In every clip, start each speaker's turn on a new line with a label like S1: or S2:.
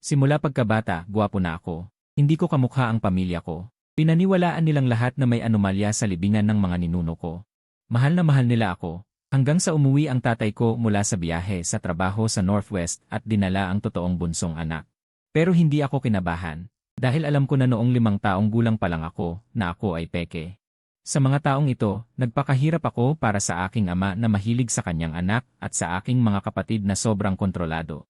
S1: Simula pagkabata, gwapo na ako. Hindi ko kamukha ang pamilya ko. Pinaniwalaan nilang lahat na may anomalya sa libingan ng mga ninuno ko. Mahal na mahal nila ako. Hanggang sa umuwi ang tatay ko mula sa biyahe sa trabaho sa Northwest at dinala ang totoong bunsong anak. Pero hindi ako kinabahan. Dahil alam ko na noong 5 taong gulang pa lang ako, na ako ay peke. Sa mga taong ito, nagpakahirap ako para sa aking ama na mahilig sa kanyang anak at sa aking mga kapatid na sobrang kontrolado.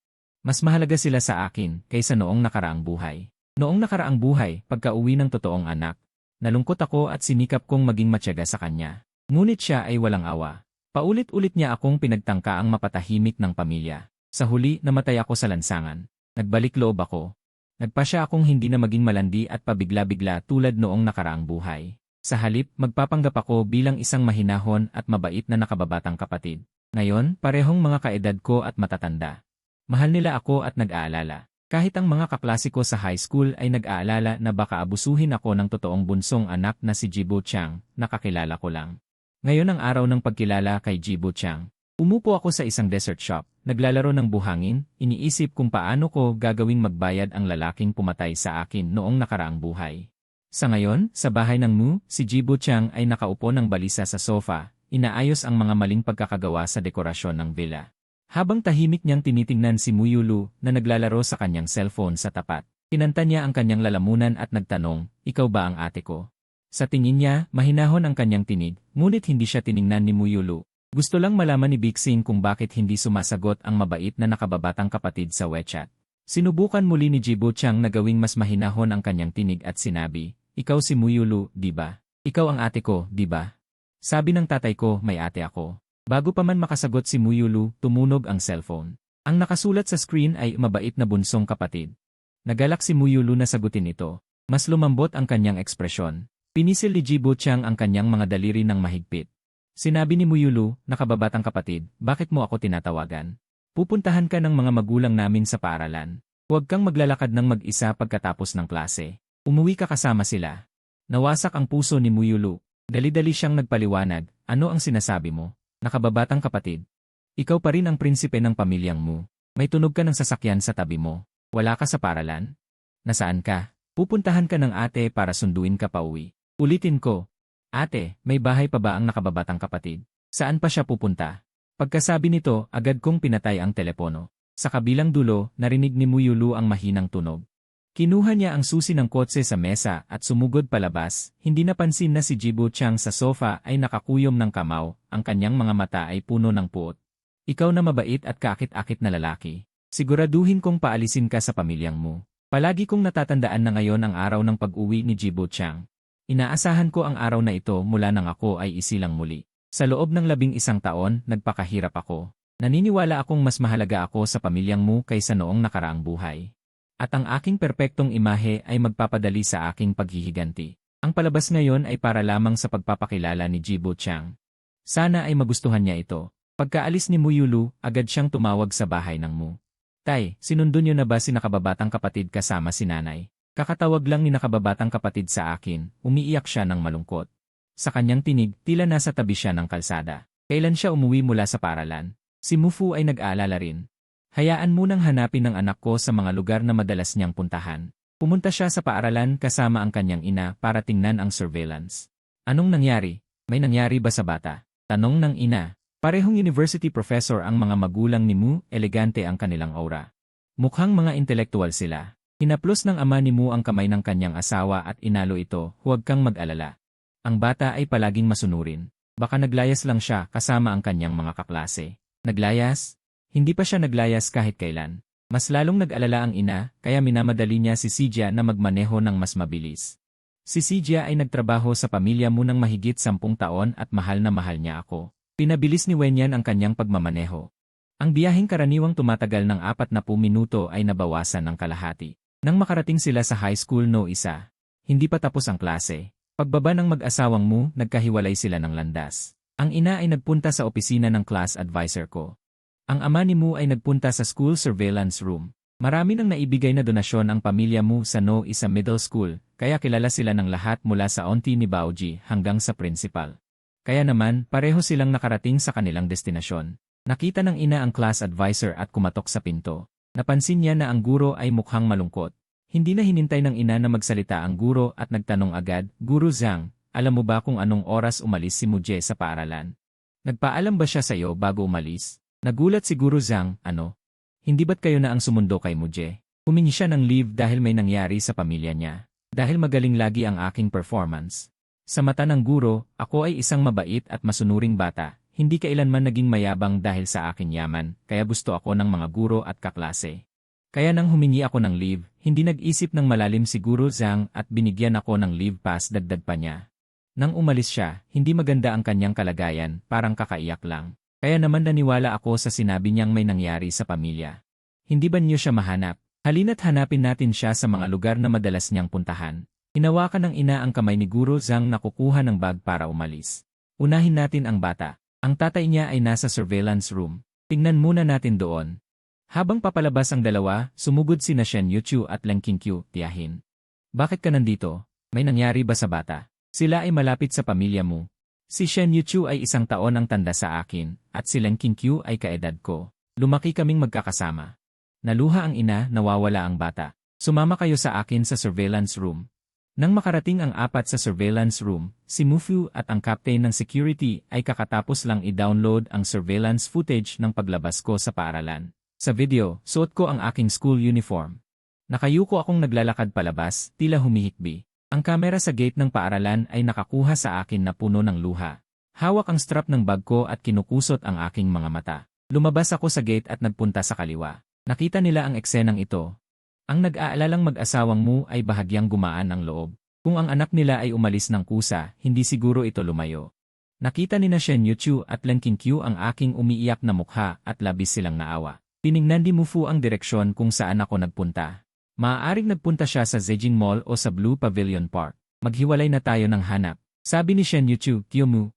S1: Mas mahalaga sila sa akin kaysa noong nakaraang buhay. Noong nakaraang buhay, pagka-uwi ng totoong anak, nalungkot ako at sinikap kong maging matyaga sa kanya. Ngunit siya ay walang awa. Paulit-ulit niya akong pinagtangka ang mapatahimik ng pamilya. Sa huli, namatay ako sa lansangan. Nagbalik loob ako. Nagpasya akong hindi na maging malandi at pabigla-bigla tulad noong nakaraang buhay. Sa halip, magpapanggap ako bilang isang mahinahon at mabait na nakababatang kapatid. Ngayon, parehong mga kaedad ko at matatanda. Mahal nila ako at nag-aalala. Kahit ang mga kaklase ko sa high school ay nag-aalala na baka abusuhin ako ng totoong bunsong anak na si Jibo Chang, nakakilala ko lang. Ngayon ang araw ng pagkilala kay Jibo Chang. Umupo ako sa isang dessert shop, naglalaro ng buhangin, iniisip kung paano ko gagawing magbayad ang lalaking pumatay sa akin noong nakaraang buhay. Sa ngayon, sa bahay ng Mu, si Jibo Chang ay nakaupo ng balisa sa sofa, inaayos ang mga maling pagkakagawa sa dekorasyon ng villa. Habang tahimik niyang tinitingnan si Mu Yulu na naglalaro sa kanyang cellphone sa tapat, kinanta niya ang kanyang lalamunan at nagtanong, "Ikaw ba ang ate ko?" Sa tingin niya, mahinahon ang kanyang tinig, ngunit hindi siya tiningnan ni Mu Yulu. Gusto lang malaman ni Bixing kung bakit hindi sumasagot ang mabait na nakababatang kapatid sa WeChat. Sinubukan muli ni Jibo Chang na gawing mas mahinahon ang kanyang tinig at sinabi, "Ikaw si Mu Yulu, di ba? Ikaw ang ate ko, di ba?" Sabi ng tatay ko, "May ate ako." Bago pa man makasagot si Mu Yulu, tumunog ang cellphone. Ang nakasulat sa screen ay mabait na bunsong kapatid. Nagalak si Mu Yulu na sagutin ito. Mas lumambot ang kanyang ekspresyon. Pinisil ni Jibo Chang ang kanyang mga daliri ng mahigpit. Sinabi ni Mu Yulu, "Nakababatang kapatid, bakit mo ako tinatawagan? Pupuntahan ka ng mga magulang namin sa paaralan. Huwag kang maglalakad ng mag-isa pagkatapos ng klase. Umuwi ka kasama sila." Nawasak ang puso ni Mu Yulu. Dali-dali siyang nagpaliwanag, "Ano ang sinasabi mo? Nakababatang kapatid. Ikaw pa rin ang prinsipe ng pamilyang Mu. May tunog ka ng sasakyan sa tabi mo. Wala ka sa paralan? Nasaan ka? Pupuntahan ka ng ate para sunduin ka pauwi." Ulitin ko, "Ate, may bahay pa ba ang nakababatang kapatid? Saan pa siya pupunta?" Pagkasabi nito, agad kong pinatay ang telepono. Sa kabilang dulo, narinig ni Mu Yulu ang mahinang tunog. Kinuha niya ang susi ng kotse sa mesa at sumugod palabas, hindi napansin na si Jibo Chang sa sofa ay nakakuyom ng kamao, ang kanyang mga mata ay puno ng puot. "Ikaw na mabait at kaakit-akit na lalaki. Siguraduhin kong paalisin ka sa pamilyang mo." Palagi kong natatandaan na ngayon ang araw ng pag-uwi ni Jibo Chang. Inaasahan ko ang araw na ito mula nang ako ay isilang muli. Sa loob ng 11 taon, nagpakahirap ako. Naniniwala akong mas mahalaga ako sa pamilyang mo kaysa noong nakaraang buhay. At ang aking perpektong imahe ay magpapadali sa aking paghihiganti. Ang palabas ngayon ay para lamang sa pagpapakilala ni Jibo Chang. Sana ay magustuhan niya ito. Pagkaalis ni Mu Yulu, agad siyang tumawag sa bahay ng Mu. "Tay, sinundo niyo na ba si nakababatang kapatid kasama si nanay?" Kakatawag lang ni nakababatang kapatid sa akin, umiiyak siya ng malungkot. Sa kanyang tinig, tila nasa tabi siya ng kalsada. Kailan siya umuwi mula sa paralan? Si Mufu ay nag-aalala rin. "Hayaan munang hanapin ng anak ko sa mga lugar na madalas niyang puntahan." Pumunta siya sa paaralan kasama ang kanyang ina para tingnan ang surveillance. "Anong nangyari? May nangyari ba sa bata?" Tanong ng ina. Parehong university professor ang mga magulang ni Mu, elegante ang kanilang aura. Mukhang mga intelektual sila. Hinaplos ng ama ni Mu ang kamay ng kanyang asawa at inalo ito, "Huwag kang mag-alala. Ang bata ay palaging masunurin. Baka naglayas lang siya kasama ang kanyang mga kaklase." Naglayas? Hindi pa siya naglayas kahit kailan. Mas lalong nag-alala ang ina, kaya minamadali niya si Sijia na magmaneho ng mas mabilis. Si Sijia ay nagtrabaho sa pamilya mo ng mahigit 10 taon at mahal na mahal niya ako. Pinabilis ni Wenyan ang kanyang pagmamaneho. Ang biyaheng karaniwang tumatagal ng 40 minuto ay nabawasan ng kalahati. Nang makarating sila sa high school no isa, hindi pa tapos ang klase. Pagbaba ng mag-asawang Mu, nagkahiwalay sila ng landas. Ang ina ay nagpunta sa opisina ng class advisor ko. Ang ama ni Mu ay nagpunta sa school surveillance room. Marami nang naibigay na donasyon ang pamilya Mu sa no isa middle school, kaya kilala sila ng lahat mula sa auntie ni Baoji hanggang sa principal. Kaya naman, pareho silang nakarating sa kanilang destinasyon. Nakita ng ina ang class advisor at kumatok sa pinto. Napansin niya na ang guro ay mukhang malungkot. Hindi na hinintay ng ina na magsalita ang guro at nagtanong agad, "Guro Zhang, alam mo ba kung anong oras umalis si Muje sa paaralan? Nagpaalam ba siya sa iyo bago umalis?" Nagulat si Guro Zhang, "Ano? Hindi ba't kayo na ang sumundo kay Muje?" Humingi siya ng leave dahil may nangyari sa pamilya niya. Dahil magaling lagi ang aking performance. Sa mata ng guro, ako ay isang mabait at masunuring bata. Hindi kailanman naging mayabang dahil sa aking yaman, kaya gusto ako ng mga guro at kaklase. Kaya nang humingi ako ng leave, hindi nag-isip ng malalim si Guro Zhang at binigyan ako ng leave pass, dagdag pa niya. Nang umalis siya, hindi maganda ang kanyang kalagayan, parang kakaiyak lang. Kaya naman naniwala ako sa sinabi niyang may nangyari sa pamilya. Hindi ba niyo siya mahanap? Halina't hanapin natin siya sa mga lugar na madalas niyang puntahan. Hinawakan ng ina ang kamay ni Guro Zhang na kukuha ng bag para umalis. Unahin natin ang bata. Ang tatay niya ay nasa surveillance room. Tingnan muna natin doon. Habang papalabas ang dalawa, sumugod sina Shen Yuchu at Leng Qingqiu, "Tiyahin. Bakit ka nandito? May nangyari ba sa bata? Sila ay malapit sa pamilya mo." Si Shen Yuchu ay 1 taon ang tanda sa akin, at si Leng Qingqiu ay kaedad ko. Lumaki kaming magkakasama. Naluha ang ina, nawawala ang bata. "Sumama kayo sa akin sa surveillance room." Nang makarating ang 4 sa surveillance room, si Mufu at ang captain ng security ay kakatapos lang i-download ang surveillance footage ng paglabas ko sa paaralan. Sa video, suot ko ang aking school uniform. Nakayuko akong naglalakad palabas, tila humihikbi. Ang kamera sa gate ng paaralan ay nakakuha sa akin na puno ng luha. Hawak ang strap ng bag ko at kinukusot ang aking mga mata. Lumabas ako sa gate at nagpunta sa kaliwa. Nakita nila ang eksenang ito. Ang nag-aalalang mag-asawang Mu ay bahagyang gumaan ang loob. Kung ang anak nila ay umalis ng kusa, hindi siguro ito lumayo. Nakita ni Shen Yuchu at Leng Qingqiu ang aking umiiyak na mukha at labis silang naawa. Tiningnan ni Mufu ang direksyon kung saan ako nagpunta. Maaaring nagpunta siya sa Zejing Mall o sa Blue Pavilion Park. Maghiwalay na tayo ng hanap. Sabi ni Shen Yuchu, "Tio Mu,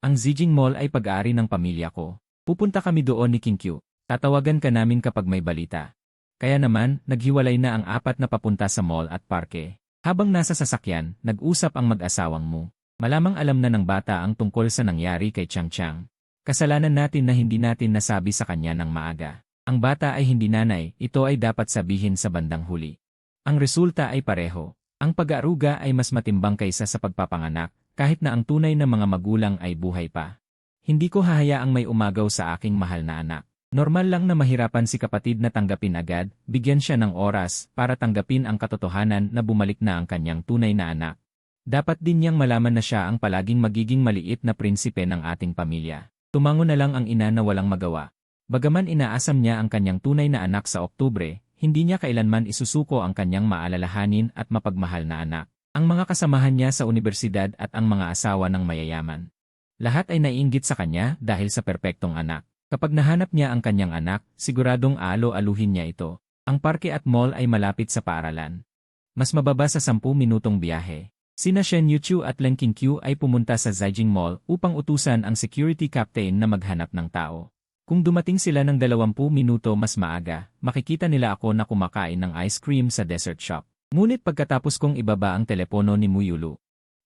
S1: ang Zejing Mall ay pag-aari ng pamilya ko. Pupunta kami doon ni Qingqiu. Tatawagan ka namin kapag may balita." Kaya naman, naghiwalay na ang 4 na papunta sa mall at parke. Habang nasa sasakyan, nag-usap ang mag-asawang Mu. Malamang alam na ng bata ang tungkol sa nangyari kay Chang Chang. Kasalanan natin na hindi natin nasabi sa kanya ng maaga. Ang bata ay hindi nanay, ito ay dapat sabihin sa bandang huli. Ang resulta ay pareho. Ang pag-aaruga ay mas matimbang kaysa sa pagpapanganak, kahit na ang tunay na mga magulang ay buhay pa. Hindi ko hahayaang may umagaw sa aking mahal na anak. Normal lang na mahirapan si kapatid na tanggapin agad, bigyan siya ng oras para tanggapin ang katotohanan na bumalik na ang kanyang tunay na anak. Dapat din niyang malaman na siya ang palaging magiging maliit na prinsipe ng ating pamilya. Tumango na lang ang ina na walang magawa. Bagaman inaasam niya ang kanyang tunay na anak sa Oktubre, hindi niya kailanman isusuko ang kanyang maalalahanin at mapagmahal na anak. Ang mga kasamahan niya sa unibersidad at ang mga asawa ng mayayaman. Lahat ay naiinggit sa kanya dahil sa perpektong anak. Kapag nahanap niya ang kanyang anak, siguradong aalo-aluhin niya ito. Ang parke at mall ay malapit sa paaralan. Mas mababa sa 10 minutong biyahe. Sina Shen Yuchu at Leng Qingqiu ay pumunta sa Zijing Mall upang utusan ang security captain na maghanap ng tao. Kung dumating sila ng 20 minuto mas maaga, makikita nila ako na kumakain ng ice cream sa dessert shop. Ngunit pagkatapos kong ibaba ang telepono ni Muyulu,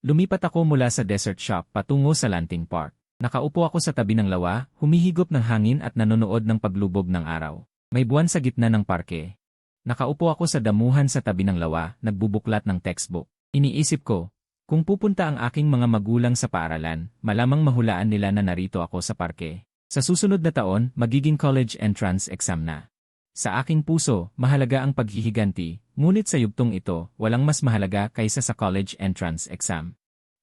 S1: lumipat ako mula sa dessert shop patungo sa Lanting Park. Nakaupo ako sa tabi ng lawa, humihigop ng hangin at nanonood ng paglubog ng araw. May buwan sa gitna ng parke. Nakaupo ako sa damuhan sa tabi ng lawa, nagbubuklat ng textbook. Iniisip ko, kung pupunta ang aking mga magulang sa paaralan, malamang mahulaan nila na narito ako sa parke. Sa susunod na taon, magiging college entrance exam na. Sa aking puso, mahalaga ang paghihiganti, ngunit sa yugtong ito, walang mas mahalaga kaysa sa college entrance exam.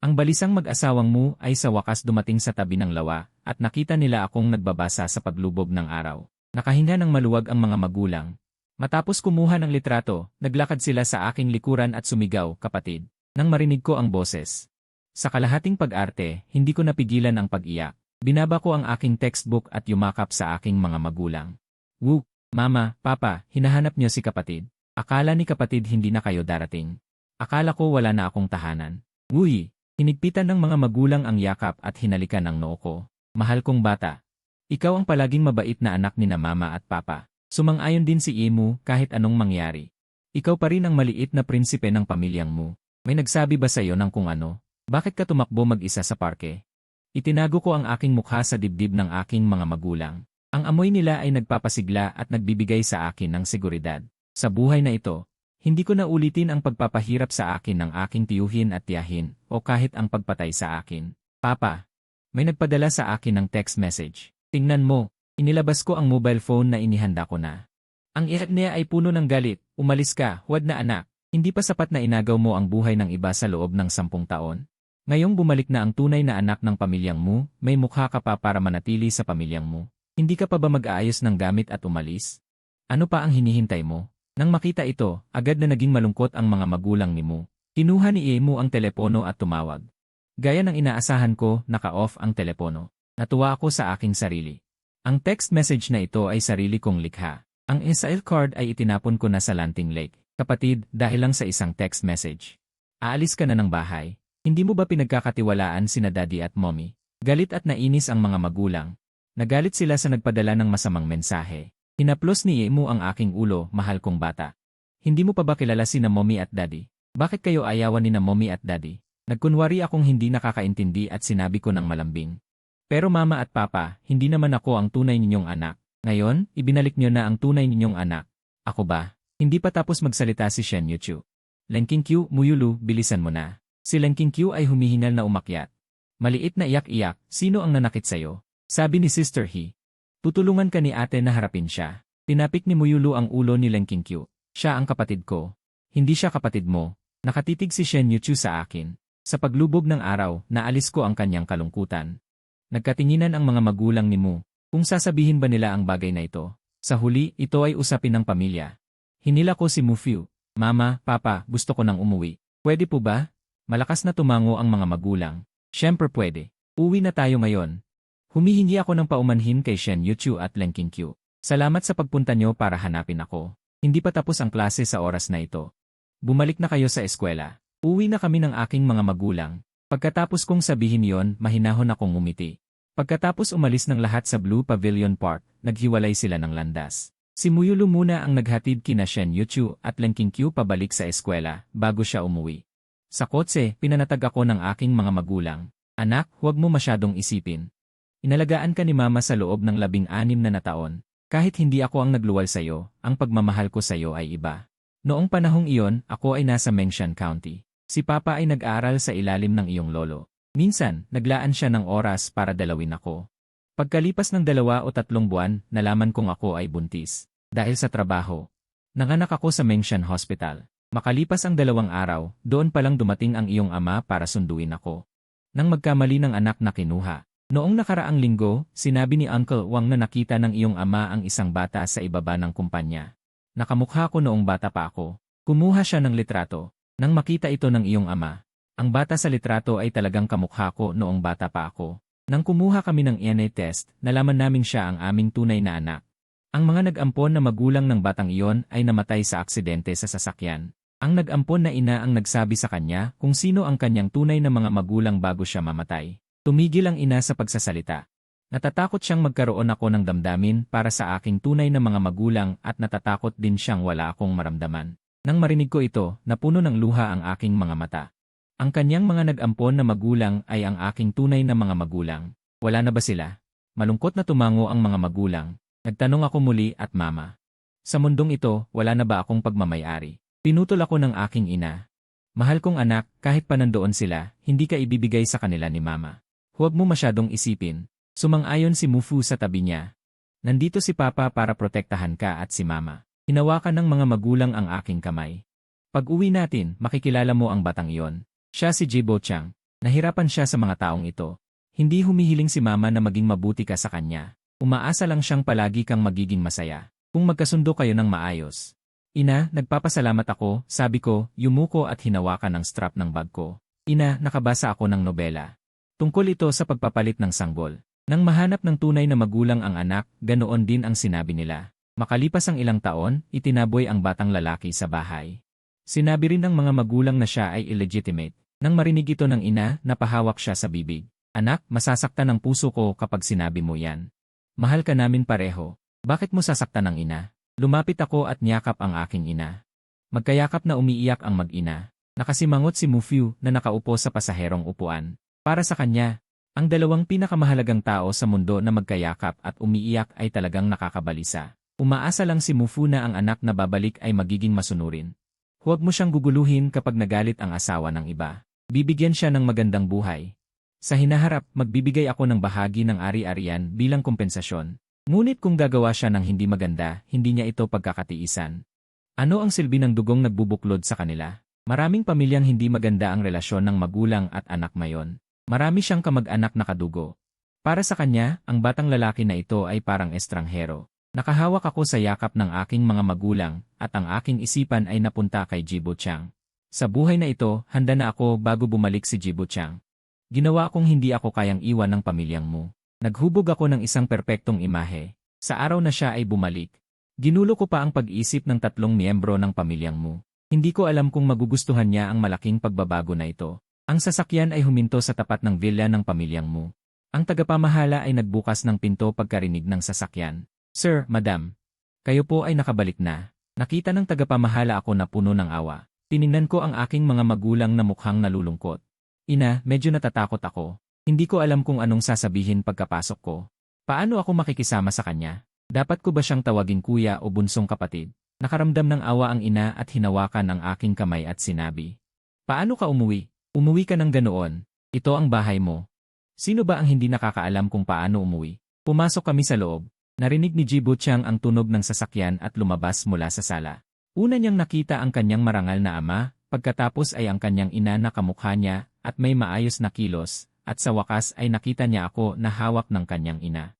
S1: Ang balisang mag-asawang Mu ay sa wakas dumating sa tabi ng lawa at nakita nila akong nagbabasa sa paglubog ng araw. Nakahinga ng maluwag ang mga magulang. Matapos kumuha ng litrato, naglakad sila sa aking likuran at sumigaw, "Kapatid." Nang marinig ko ang boses. Sa kalahating pag-arte, hindi ko napigilan ang pag-iyak. Binaba ko ang aking textbook at yumakap sa aking mga magulang. "Wu, Mama, Papa, hinahanap niyo si kapatid. Akala ni kapatid hindi na kayo darating. Akala ko wala na akong tahanan." "Wuy." Hinigpitan ng mga magulang ang yakap at hinalikan ang noo ko. "Mahal kong bata. Ikaw ang palaging mabait na anak ni na Mama at Papa. Sumang-ayon din si Imu kahit anong mangyari. Ikaw pa rin ang maliit na prinsipe ng pamilyang Mu. May nagsabi ba sa iyo ng kung ano? Bakit ka tumakbo mag-isa sa parke?" Itinago ko ang aking mukha sa dibdib ng aking mga magulang. Ang amoy nila ay nagpapasigla at nagbibigay sa akin ng seguridad. Sa buhay na ito, hindi ko na ulitin ang pagpapahirap sa akin ng aking tiyuhin at tiyahin o kahit ang pagpatay sa akin. Papa, may nagpadala sa akin ng text message. Tingnan mo, inilabas ko ang mobile phone na inihanda ko na. Ang iyak niya ay puno ng galit. Umalis ka, huwad na anak. Hindi pa sapat na inagaw mo ang buhay ng iba sa loob ng 10 taon. Ngayong bumalik na ang tunay na anak ng pamilyang mo, may mukha ka pa para manatili sa pamilyang mo. Hindi ka pa ba mag-aayos ng gamit at umalis? Ano pa ang hinihintay mo? Nang makita ito, agad na naging malungkot ang mga magulang ni Mo. Kinuha ni Mo ang telepono at tumawag. Gaya ng inaasahan ko, naka-off ang telepono. Natuwa ako sa aking sarili. Ang text message na ito ay sarili kong likha. Ang SIL card ay itinapon ko na sa Lanting Lake. Kapatid, dahil lang sa isang text message. Aalis ka na ng bahay. Hindi mo ba pinagkakatiwalaan sina daddy at mommy? Galit at nainis ang mga magulang. Nagalit sila sa nagpadala ng masamang mensahe. Hinaplos ni Mo ang aking ulo, mahal kong bata. Hindi mo pa ba kilala sina mommy at daddy? Bakit kayo ayawan ni na mommy at daddy? Nagkunwari akong hindi nakakaintindi at sinabi ko ng malambing. Pero mama at papa, hindi naman ako ang tunay ninyong anak. Ngayon, ibinalik niyo na ang tunay ninyong anak. Ako ba? Hindi pa tapos magsalita si Shen Yuchu. Lenking Q, Muyulu, bilisan mo na. Si Lenking Q ay humihinal na umakyat. Maliit na iyak-iyak, sino ang nanakit sa'yo? Sabi ni Sister He. Tutulungan ka ni ate na harapin siya. Tinapik ni Muyulu ang ulo ni Lenking Q. Siya ang kapatid ko. Hindi siya kapatid mo. Nakatitig si Shen Yuchu sa akin. Sa paglubog ng araw, naalis ko ang kanyang kalungkutan. Nagkatinginan ang mga magulang ni Mu. Kung sasabihin ba nila ang bagay na ito? Sa huli, ito ay usapin ng pamilya. Hinila ko si Mufyu. Mama, Papa, gusto ko nang umuwi. Pwede po ba? Malakas na tumango ang mga magulang. Siyempre pwede. Uwi na tayo ngayon. Humihingi ako ng paumanhin kay Shen Yuchu at Lenking Q. Salamat sa pagpunta nyo para hanapin ako. Hindi pa tapos ang klase sa oras na ito. Bumalik na kayo sa eskwela. Uwi na kami ng aking mga magulang. Pagkatapos kong sabihin yon, mahinahon akong ngumiti. Pagkatapos umalis ng lahat sa Blue Pavilion Park, naghiwalay sila ng landas. Si Muyulu muna ang naghatid kina Shen Yuchu at Lenking Q pabalik sa eskwela bago siya umuwi. Sa kotse, pinanatag ako ng aking mga magulang. Anak, huwag mo masyadong isipin. Inalagaan ka ni Mama sa loob ng 16 na taon. Kahit hindi ako ang nagluwal sa iyo, ang pagmamahal ko sa iyo ay iba. Noong panahong iyon, ako ay nasa Mengshan County. Si Papa ay nag-aaral sa ilalim ng iyong lolo. Minsan, naglaan siya ng oras para dalawin ako. Pagkalipas ng 2 o 3 buwan, nalaman kong ako ay buntis. Dahil sa trabaho. Nanganak ako sa Mengshan Hospital. Makalipas ang 2 araw, doon palang dumating ang iyong ama para sunduin ako. Nang magkamali ng anak na kinuha. Noong nakaraang linggo, sinabi ni Uncle Wang na nakita ng iyong ama ang isang bata sa ibaba ng kumpanya. Nakamukha ko noong bata pa ako. Kumuha siya ng litrato. Nang makita ito ng iyong ama, ang bata sa litrato ay talagang kamukha ko noong bata pa ako. Nang kumuha kami ng DNA test, nalaman namin siya ang aming tunay na anak. Ang mga nag-ampon na magulang ng batang iyon ay namatay sa aksidente sa sasakyan. Ang nag-ampon na ina ang nagsabi sa kanya kung sino ang kanyang tunay na mga magulang bago siya mamatay. Tumigil ang ina sa pagsasalita. Natatakot siyang magkaroon ako ng damdamin para sa aking tunay na mga magulang at natatakot din siyang wala akong maramdaman. Nang marinig ko ito, napuno ng luha ang aking mga mata. Ang kanyang mga nag-ampon na magulang ay ang aking tunay na mga magulang. Wala na ba sila? Malungkot na tumango ang mga magulang. Nagtanong ako muli at mama. Sa mundong ito, wala na ba akong pagmamayari? Pinutol ako ng aking ina. Mahal kong anak, kahit pa nandoon sila, hindi ka ibibigay sa kanila ni mama. Huwag mo masyadong isipin. Sumang-ayon si Mufu sa tabi niya. Nandito si Papa para protektahan ka at si Mama. Hinawakan ng mga magulang ang aking kamay. Pag uwi natin, makikilala mo ang batang iyon. Siya si Jibo Chang. Nahirapan siya sa mga taong ito. Hindi humihiling si Mama na maging mabuti ka sa kanya. Umaasa lang siyang palagi kang magiging masaya. Kung magkasundo kayo ng maayos. Ina, nagpapasalamat ako, sabi ko, yumuko at hinawakan ang strap ng bag ko. Ina, nakabasa ako ng nobela. Tungkol ito sa pagpapalit ng sanggol. Nang mahanap ng tunay na magulang ang anak, ganoon din ang sinabi nila. Makalipas ang ilang taon, itinaboy ang batang lalaki sa bahay. Sinabi rin ng mga magulang na siya ay illegitimate. Nang marinig ito ng ina, napahawak siya sa bibig. Anak, masasaktan ang puso ko kapag sinabi mo yan. Mahal ka namin pareho. Bakit mo sasaktan ang ina? Lumapit ako at niyakap ang aking ina. Magkayakap na umiiyak ang mag-ina. Nakasimangot si Mufyu na nakaupo sa pasaherong upuan. Para sa kanya, Ang dalawang pinakamahalagang tao sa mundo na magkayakap at umiiyak ay talagang nakakabalisa. Umaasa lang si Mufu na ang anak na babalik ay magiging masunurin. Huwag mo siyang guguluhin kapag nagalit ang asawa ng iba. Bibigyan siya ng magandang buhay. Sa hinaharap, magbibigay ako ng bahagi ng ari-arian bilang kompensasyon. Ngunit kung gagawa siya ng hindi maganda, hindi niya ito pagkakatiisan. Ano ang silbi ng dugong nagbubuklod sa kanila? Maraming pamilyang hindi maganda ang relasyon ng magulang at anak mayon. Marami siyang kamag-anak na kadugo. Para sa kanya, ang batang lalaki na ito ay parang estranghero. Nakahawak ako sa yakap ng aking mga magulang at ang aking isipan ay napunta kay Jibo Chang. Sa buhay na ito, handa na ako bago bumalik si Jibo Chang. Ginawa kong hindi ako kayang iwan ng pamilyang mo. Naghubog ako ng isang perpektong imahe. Sa araw na siya ay bumalik. Ginulo ko pa ang pag-iisip ng 3 miyembro ng pamilyang mo. Hindi ko alam kung magugustuhan niya ang malaking pagbabago na ito. Ang sasakyan ay huminto sa tapat ng villa ng pamilyang mo. Ang tagapamahala ay nagbukas ng pinto pagkarinig ng sasakyan. Sir, Madam, kayo po ay nakabalik na. Nakita ng tagapamahala ako na puno ng awa. Tiningnan ko ang aking mga magulang na mukhang nalulungkot. Ina, medyo natatakot ako. Hindi ko alam kung anong sasabihin pagkapasok ko. Paano ako makikisama sa kanya? Dapat ko ba siyang tawagin kuya o bunsong kapatid? Nakaramdam ng awa ang ina at hinawakan ang aking kamay at sinabi. Paano ka umuwi? Umuwi ka ng ganoon. Ito ang bahay mo. Sino ba ang hindi nakakaalam kung paano umuwi? Pumasok kami sa loob. Narinig ni Jibo Chang ang tunog ng sasakyan at lumabas mula sa sala. Una niyang nakita ang kanyang marangal na ama, pagkatapos ay ang kanyang ina na kamukha niya at may maayos na kilos, at sa wakas ay nakita niya ako na hawak ng kanyang ina.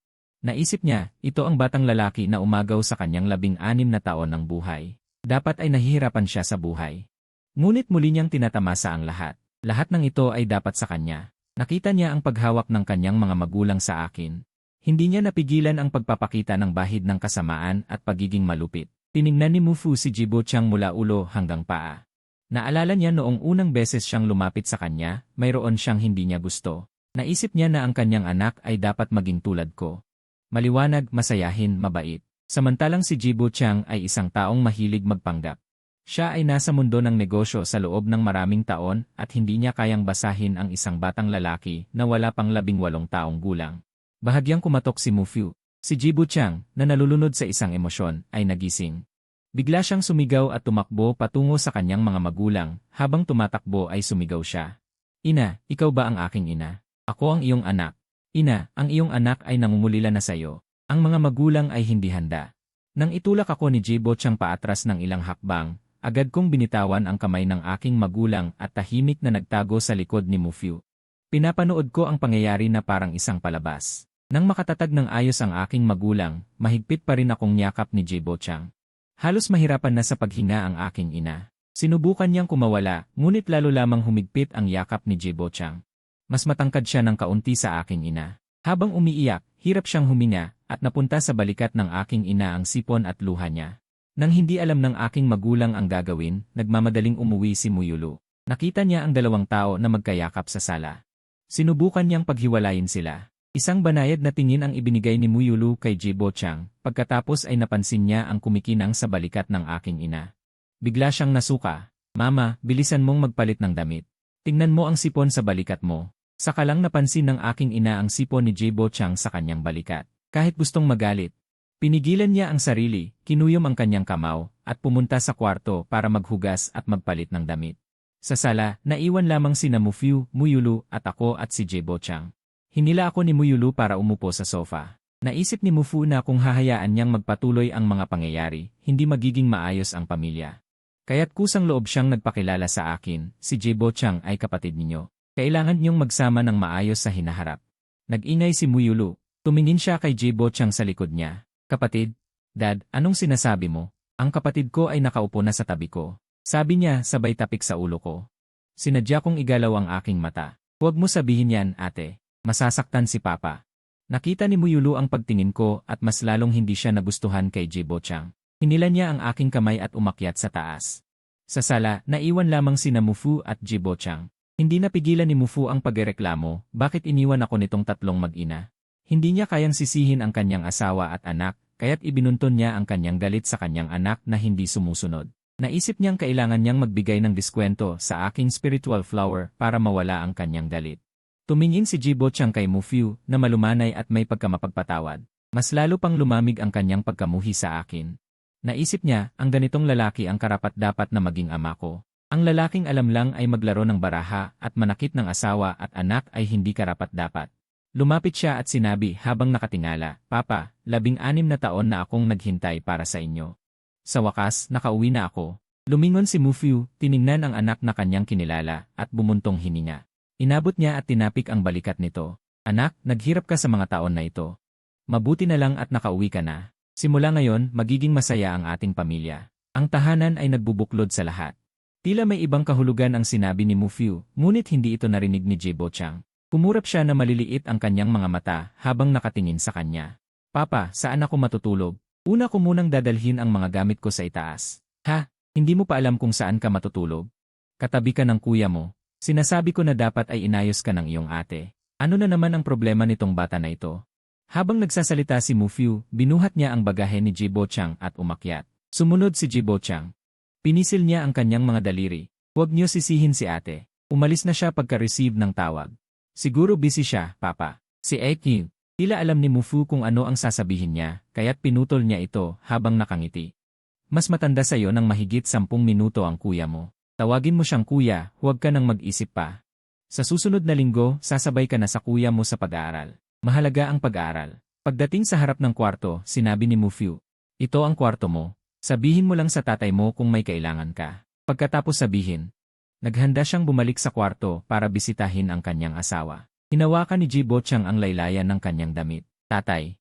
S1: Naisip niya, ito ang batang lalaki na umagaw sa kanyang 16 na taon ng buhay. Dapat ay nahihirapan siya sa buhay. Ngunit muli niyang tinatamasa ang lahat. Lahat ng ito ay dapat sa kanya. Nakita niya ang paghawak ng kanyang mga magulang sa akin. Hindi niya napigilan ang pagpapakita ng bahid ng kasamaan at pagiging malupit. Tiningnan ni Mufu si Jibo Chang mula ulo hanggang paa. Naalala niya noong unang beses siyang lumapit sa kanya, mayroon siyang hindi niya gusto. Naisip niya na ang kanyang anak ay dapat maging tulad ko. Maliwanag, masayahin, mabait. Samantalang si Jibo Chang ay isang taong mahilig magpanggap. Siya ay nasa mundo ng negosyo sa loob ng maraming taon at hindi niya kayang basahin ang isang batang lalaki na wala pang 18 taong gulang. Bahagyang kumatok si Mufu. Si Jibo Chang, na nalulunod sa isang emosyon, ay nagising. Bigla siyang sumigaw at tumakbo patungo sa kanyang mga magulang, habang tumatakbo ay sumigaw siya. Ina, ikaw ba ang aking ina? Ako ang iyong anak. Ina, ang iyong anak ay nangungulila na sayo. Ang mga magulang ay hindi handa. Nang itulak ako ni Jibo Chang paatras ng ilang hakbang, agad kong binitawan ang kamay ng aking magulang at tahimik na nagtago sa likod ni Mufu. Pinapanood ko ang pangyayari na parang isang palabas. Nang makatatag ng ayos ang aking magulang, mahigpit pa rin akong yakap ni Jibo Chang. Halos mahirapan na sa paghinga ang aking ina. Sinubukan niyang kumawala, ngunit lalo lamang humigpit ang yakap ni Jibo Chang. Mas matangkad siya ng kaunti sa aking ina. Habang umiiyak, hirap siyang huminga at napunta sa balikat ng aking ina ang sipon at luha niya. Nang hindi alam ng aking magulang ang gagawin, nagmamadaling umuwi si Muyulu. Nakita niya ang 2 tao na magkayakap sa sala. Sinubukan niyang paghiwalayin sila. Isang banayad na tingin ang ibinigay ni Muyulu kay Jibo Chang, pagkatapos ay napansin niya ang kumikinang sa balikat ng aking ina. Bigla siyang nasuka. Mama, bilisan mong magpalit ng damit. Tingnan mo ang sipon sa balikat mo. Saka lang napansin ng aking ina ang sipon ni Jibo Chang sa kanyang balikat. Kahit gustong magalit, pinigilan niya ang sarili, kinuyom ang kanyang kamao, at pumunta sa kwarto para maghugas at magpalit ng damit. Sa sala, naiwan lamang sina Mufu, Muyulu at ako at si Jibo Chang. Hinila ako ni Muyulu para umupo sa sofa. Naisip ni Mufu na kung hahayaan niyang magpatuloy ang mga pangyayari, hindi magiging maayos ang pamilya. Kaya't kusang loob siyang nagpakilala sa akin, si Jibo Chang ay kapatid ninyo. Kailangan niyong magsama ng maayos sa hinaharap. Nag-ingay si Muyulu. Tumingin siya kay Jibo Chang sa likod niya. Kapatid? Dad, anong sinasabi mo? Ang kapatid ko ay nakaupo na sa tabi ko. Sabi niya sabay tapik sa ulo ko. Sinadya kong igalaw ang aking mata. Huwag mo sabihin yan, ate. Masasaktan si Papa. Nakita ni Muyulu ang pagtingin ko at mas lalong hindi siya nagustuhan kay Jibo Chang. Hinila niya ang aking kamay at umakyat sa taas. Sa sala, naiwan lamang sina Mufu at Jibo Chang. Hindi napigilan ni Mufu ang pagreklamo, bakit iniwan ako nitong 3 mag-ina. Hindi niya kayang sisihin ang kanyang asawa at anak, kaya't ibinunton niya ang kanyang galit sa kanyang anak na hindi sumusunod. Naisip niyang kailangan niyang magbigay ng diskwento sa aking spiritual flower para mawala ang kanyang galit. Tumingin si Jibo Chang kay Mufyu na malumanay at may pagkamapagpatawad. Mas lalo pang lumamig ang kanyang pagkamuhi sa akin. Naisip niya, ang ganitong lalaki ang karapat-dapat na maging ama ko. Ang lalaking alam lang ay maglaro ng baraha at manakit ng asawa at anak ay hindi karapat-dapat. Lumapit siya at sinabi habang nakatingala, Papa, 16 na taon na akong naghintay para sa inyo. Sa wakas, nakauwi na ako. Lumingon si Mufyu, tiningnan ang anak na kanyang kinilala, at bumuntong hininga. Inabot niya at tinapik ang balikat nito. Anak, naghirap ka sa mga taon na ito. Mabuti na lang at nakauwi ka na. Simula ngayon, magiging masaya ang ating pamilya. Ang tahanan ay nagbubuklod sa lahat. Tila may ibang kahulugan ang sinabi ni Mufyu, ngunit hindi ito narinig ni Jibo Chang. Kumurap siya na maliliit ang kanyang mga mata habang nakatingin sa kanya. Papa, saan ako matutulog? Una ko munang dadalhin ang mga gamit ko sa itaas. Ha? Hindi mo pa alam kung saan ka matutulog? Katabi ka ng kuya mo. Sinasabi ko na dapat ay inayos ka ng iyong ate. Ano na naman ang problema nitong bata na ito? Habang nagsasalita si Mufyu, binuhat niya ang bagahe ni Jibo Chang at umakyat. Sumunod si Jibo Chang. Pinisil niya ang kanyang mga daliri. Huwag niyo sisihin si ate. Umalis na siya pagka-receive ng tawag. Siguro busy siya, Papa. Si Ekyu. Tila alam ni Mufyu kung ano ang sasabihin niya, kaya't pinutol niya ito habang nakangiti. Mas matanda sa iyo ng mahigit 10 minuto ang kuya mo. Tawagin mo siyang kuya, huwag ka nang mag-isip pa. Sa susunod na linggo, sasabay ka na sa kuya mo sa pag-aaral. Mahalaga ang pag-aaral. Pagdating sa harap ng kwarto, sinabi ni Mufyu, ito ang kwarto mo. Sabihin mo lang sa tatay mo kung may kailangan ka. Pagkatapos sabihin, naghanda siyang bumalik sa kwarto para bisitahin ang kanyang asawa. Hinawakan ni Jibo Chang ang laylayan ng kanyang damit. Tatay,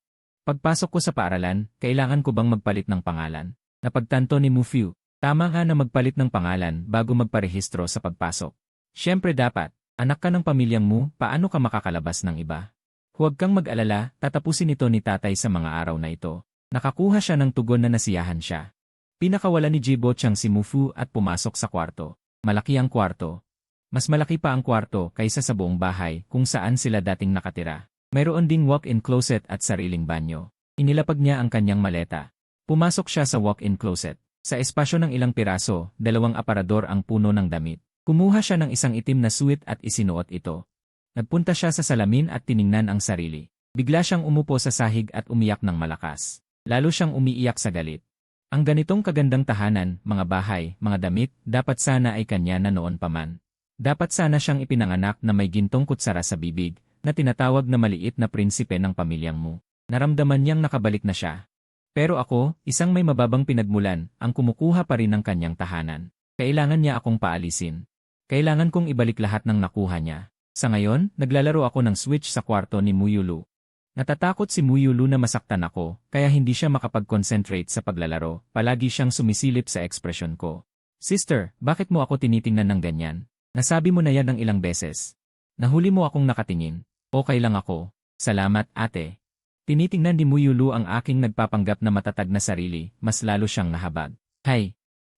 S1: pagpasok ko sa paaralan, kailangan ko bang magpalit ng pangalan? Napagtanto ni Mufyu, tama nga na magpalit ng pangalan bago magparehistro sa pagpasok. Siyempre dapat, anak ka ng pamilyang mo, paano ka makakalabas ng iba? Huwag kang mag-alala, tatapusin ito ni tatay sa mga araw na ito. Nakakuha siya ng tugon na nasiyahan siya. Pinakawala ni Jibo Chang si Mufyu at pumasok sa kwarto. Malaki ang kwarto. Mas malaki pa ang kwarto kaysa sa buong bahay kung saan sila dating nakatira. Mayroon ding walk-in closet at sariling banyo. Inilapag niya ang kanyang maleta. Pumasok siya sa walk-in closet. Sa espasyo ng ilang piraso, 2 aparador ang puno ng damit. Kumuha siya ng isang itim na suit at isinuot ito. Nagpunta siya sa salamin at tiningnan ang sarili. Bigla siyang umupo sa sahig at umiyak ng malakas. Lalo siyang umiiyak sa galit. Ang ganitong kagandang tahanan, mga bahay, mga damit, dapat sana ay kanya na noon pa man. Dapat sana siyang ipinanganak na may gintong kutsara sa bibig, na tinatawag na maliit na prinsipe ng pamilyang mo. Naramdaman niyang nakabalik na siya. Pero ako, isang may mababang pinagmulan, ang kumukuha pa rin ng kanyang tahanan. Kailangan niya akong paalisin. Kailangan kong ibalik lahat ng nakuha niya. Sa ngayon, naglalaro ako ng Switch sa kwarto ni Muyulu. Natatakot si Muyulu na masaktan ako, kaya hindi siya makapag-concentrate sa paglalaro, palagi siyang sumisilip sa ekspresyon ko. Sister, bakit mo ako tinitingnan ng ganyan? Nasabi mo na yan ng ilang beses. Nahuli mo akong nakatingin. Okay lang ako. Salamat, ate. Tinitingnan ni Muyulu ang aking nagpapanggap na matatag na sarili, mas lalo siyang nahabag. Hay!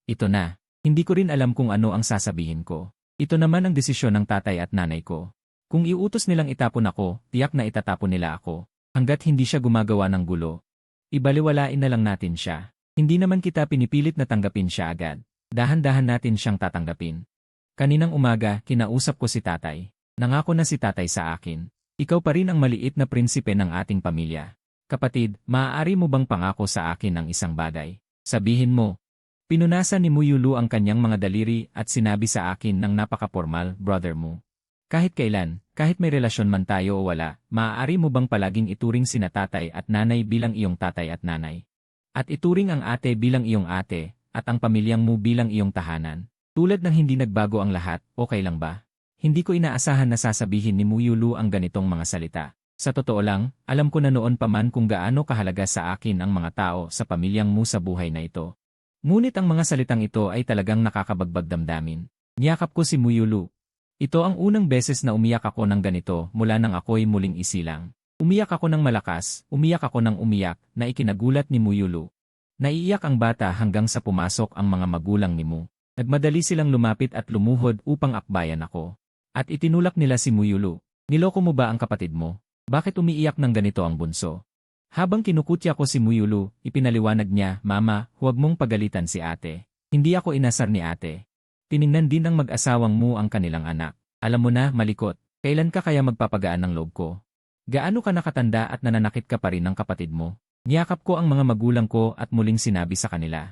S1: Ito na. Hindi ko rin alam kung ano ang sasabihin ko. Ito naman ang desisyon ng tatay at nanay ko. Kung iutos nilang itapon ako, tiyak na itatapon nila ako. Hanggat hindi siya gumagawa ng gulo. Ibaliwalain na lang natin siya. Hindi naman kita pinipilit na tanggapin siya agad. Dahan-dahan natin siyang tatanggapin. Kaninang umaga, kinausap ko si tatay. Nangako na si tatay sa akin. Ikaw pa rin ang maliit na prinsipe ng ating pamilya. Kapatid, maaari mo bang pangako sa akin ng isang bagay? Sabihin mo. Pinunasan ni Muyulu ang kanyang mga daliri at sinabi sa akin ng napaka-formal, brother mo. Kahit kailan, kahit may relasyon man tayo o wala, maaari mo bang palaging ituring sina tatay at nanay bilang iyong tatay at nanay? At ituring ang ate bilang iyong ate, at ang pamilyang mo bilang iyong tahanan? Tulad ng hindi nagbago ang lahat, okay lang ba? Hindi ko inaasahan na sasabihin ni Muyulu ang ganitong mga salita. Sa totoo lang, alam ko na noon pa man kung gaano kahalaga sa akin ang mga tao sa pamilyang mo sa buhay na ito. Ngunit ang mga salitang ito ay talagang nakakabagbag damdamin. Niyakap ko si Muyulu. Ito ang unang beses na umiyak ako ng ganito mula nang ako'y muling isilang. Umiyak ako ng malakas, umiyak ako ng umiyak, na ikinagulat ni Muyulu. Naiiyak ang bata hanggang sa pumasok ang mga magulang ni Mu. Nagmadali silang lumapit at lumuhod upang akbayan ako. At itinulak nila si Muyulu. Niloko mo ba ang kapatid mo? Bakit umiiyak ng ganito ang bunso? Habang kinukutya ko si Muyulu, ipinaliwanag niya, Mama, huwag mong pagalitan si ate. Hindi ako inasar ni ate. Tiningnan din ng mag-asawang Mu ang kanilang anak. Alam mo na, malikot. Kailan ka kaya magpapagaan ng loob ko? Gaano ka nakatanda at nananakit ka pa rin ng kapatid mo? Niyakap ko ang mga magulang ko at muling sinabi sa kanila.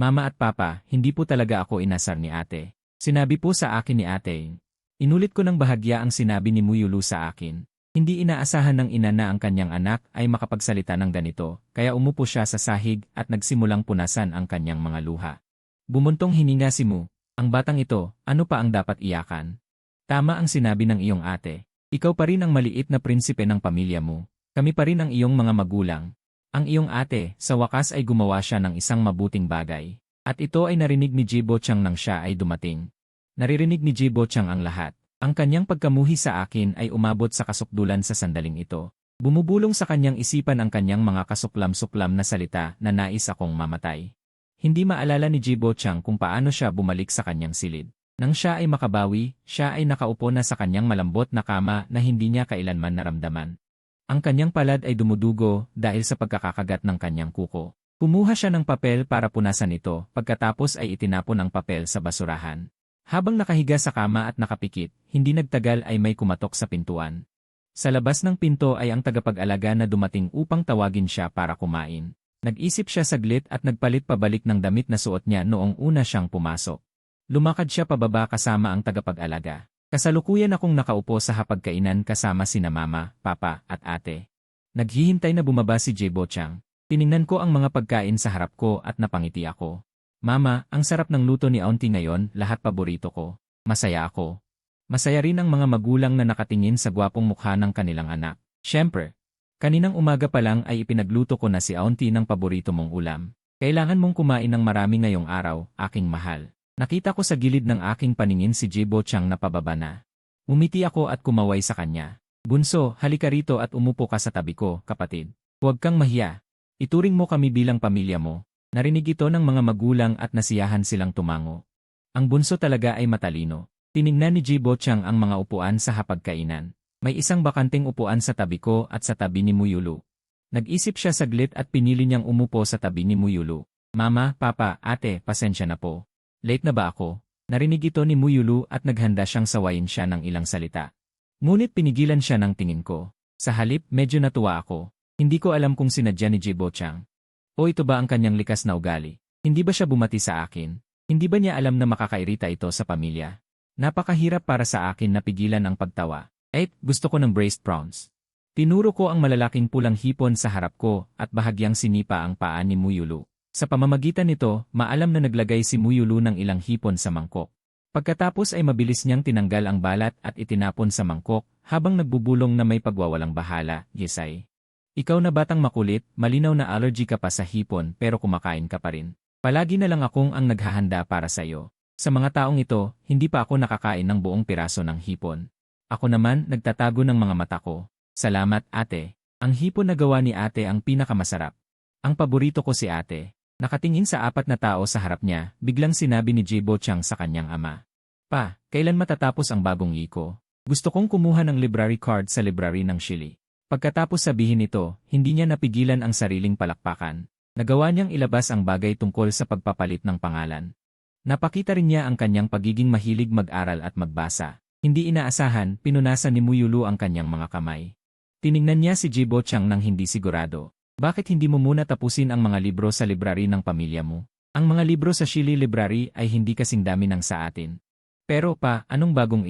S1: Mama at Papa, hindi po talaga ako inasar ni ate. Sinabi po sa akin ni ate. Inulit ko ng bahagya ang sinabi ni Muyulu sa akin. Hindi inaasahan ng ina na ang kanyang anak ay makapagsalita ng ganito, kaya umupo siya sa sahig at nagsimulang punasan ang kanyang mga luha. Bumuntong hininga si Mu. Ang batang ito, ano pa ang dapat iyakan? Tama ang sinabi ng iyong ate. Ikaw pa rin ang maliit na prinsipe ng pamilya mo. Kami pa rin ang iyong mga magulang. Ang iyong ate, sa wakas ay gumawa siya ng isang mabuting bagay. At ito ay narinig ni Jibo Chang nang siya ay dumating. Naririnig ni Jibo Chang ang lahat. Ang kanyang pagkamuhi sa akin ay umabot sa kasukdulan sa sandaling ito. Bumubulong sa kanyang isipan ang kanyang mga kasuklam-suklam na salita na nais akong mamatay. Hindi maalala ni Jibo Chang kung paano siya bumalik sa kanyang silid. Nang siya ay makabawi, siya ay nakaupo na sa kanyang malambot na kama na hindi niya kailanman naramdaman. Ang kanyang palad ay dumudugo dahil sa pagkakakagat ng kanyang kuko. Kumuha siya ng papel para punasan ito, pagkatapos ay itinapon ang papel sa basurahan. Habang nakahiga sa kama at nakapikit, hindi nagtagal ay may kumatok sa pintuan. Sa labas ng pinto ay ang tagapag-alaga na dumating upang tawagin siya para kumain. Nag-isip siya saglit at nagpalit pabalik ng damit na suot niya noong una siyang pumasok. Lumakad siya pababa kasama ang tagapag-alaga. Kasalukuyan akong nakaupo sa hapagkainan kasama sina Mama, Papa at Ate. Naghihintay na bumaba si Jibo Chang. Tiningnan ko ang mga pagkain sa harap ko at napangiti ako. Mama, ang sarap ng luto ni Auntie ngayon, lahat paborito ko. Masaya ako. Masaya rin ang mga magulang na nakatingin sa gwapong mukha ng kanilang anak. Siyempre, kaninang umaga pa lang ay ipinagluto ko na si Auntie ng paborito mong ulam. Kailangan mong kumain ng marami ngayong araw, aking mahal. Nakita ko sa gilid ng aking paningin si Jibo Chang na pababa na. Umiti ako at kumaway sa kanya. Bunso, halika rito at umupo ka sa tabi ko, kapatid. Huwag kang mahiya. Ituring mo kami bilang pamilya mo. Narinig ito ng mga magulang at nasiyahan silang tumango. Ang bunso talaga ay matalino. Tiningnan ni Jibo Chang ang mga upuan sa hapagkainan. May isang bakanting upuan sa tabi ko at sa tabi ni Muyulu. Nag-isip siya saglit at pinili niyang umupo sa tabi ni Muyulu. Mama, Papa, Ate, pasensya na po. Late na ba ako? Narinig ito ni Muyulu at naghanda siyang sawayin siya ng ilang salita. Ngunit pinigilan siya ng tingin ko. Sa halip, medyo natuwa ako. Hindi ko alam kung sinadya ni Jibo Chang. O ito ba ang kanyang likas na ugali? Hindi ba siya bumati sa akin? Hindi ba niya alam na makakairita ito sa pamilya? Napakahirap para sa akin na pigilan ang pagtawa. Gusto ko ng braised prawns. Tinuro ko ang malalaking pulang hipon sa harap ko at bahagyang sinipa ang paa ni Muyulu. Sa pamamagitan nito, maalam na naglagay si Muyulu ng ilang hipon sa mangkok. Pagkatapos ay mabilis niyang tinanggal ang balat at itinapon sa mangkok habang nagbubulong na may pagwawalang bahala, Yesay. Ikaw na batang makulit, malinaw na allergy ka pa sa hipon pero kumakain ka pa rin. Palagi na lang akong ang naghahanda para sa iyo. Sa mga taong ito, hindi pa ako nakakain ng buong piraso ng hipon. Ako naman, nagtatago ng mga mata ko. Salamat, Ate. Ang hipon na gawa ni Ate ang pinakamasarap. Ang paborito ko si Ate. Nakatingin sa apat na tao sa harap niya, biglang sinabi ni Jibo Chang sa kanyang ama. Pa, kailan matatapos ang bagong iko? Gusto kong kumuha ng library card sa library ng Shili. Pagkatapos sabihin ito, hindi niya napigilan ang sariling palakpakan. Nagawa niyang ilabas ang bagay tungkol sa pagpapalit ng pangalan. Napakita rin niya ang kanyang pagiging mahilig mag-aral at magbasa. Hindi inaasahan, pinunasan ni Muyulu ang kanyang mga kamay. Tiningnan niya si Jibo Chang nang hindi sigurado. Bakit hindi mo muna tapusin ang mga libro sa library ng pamilya mo? Ang mga libro sa Shili Library ay hindi kasing dami ng sa atin. Pero pa, anong bagong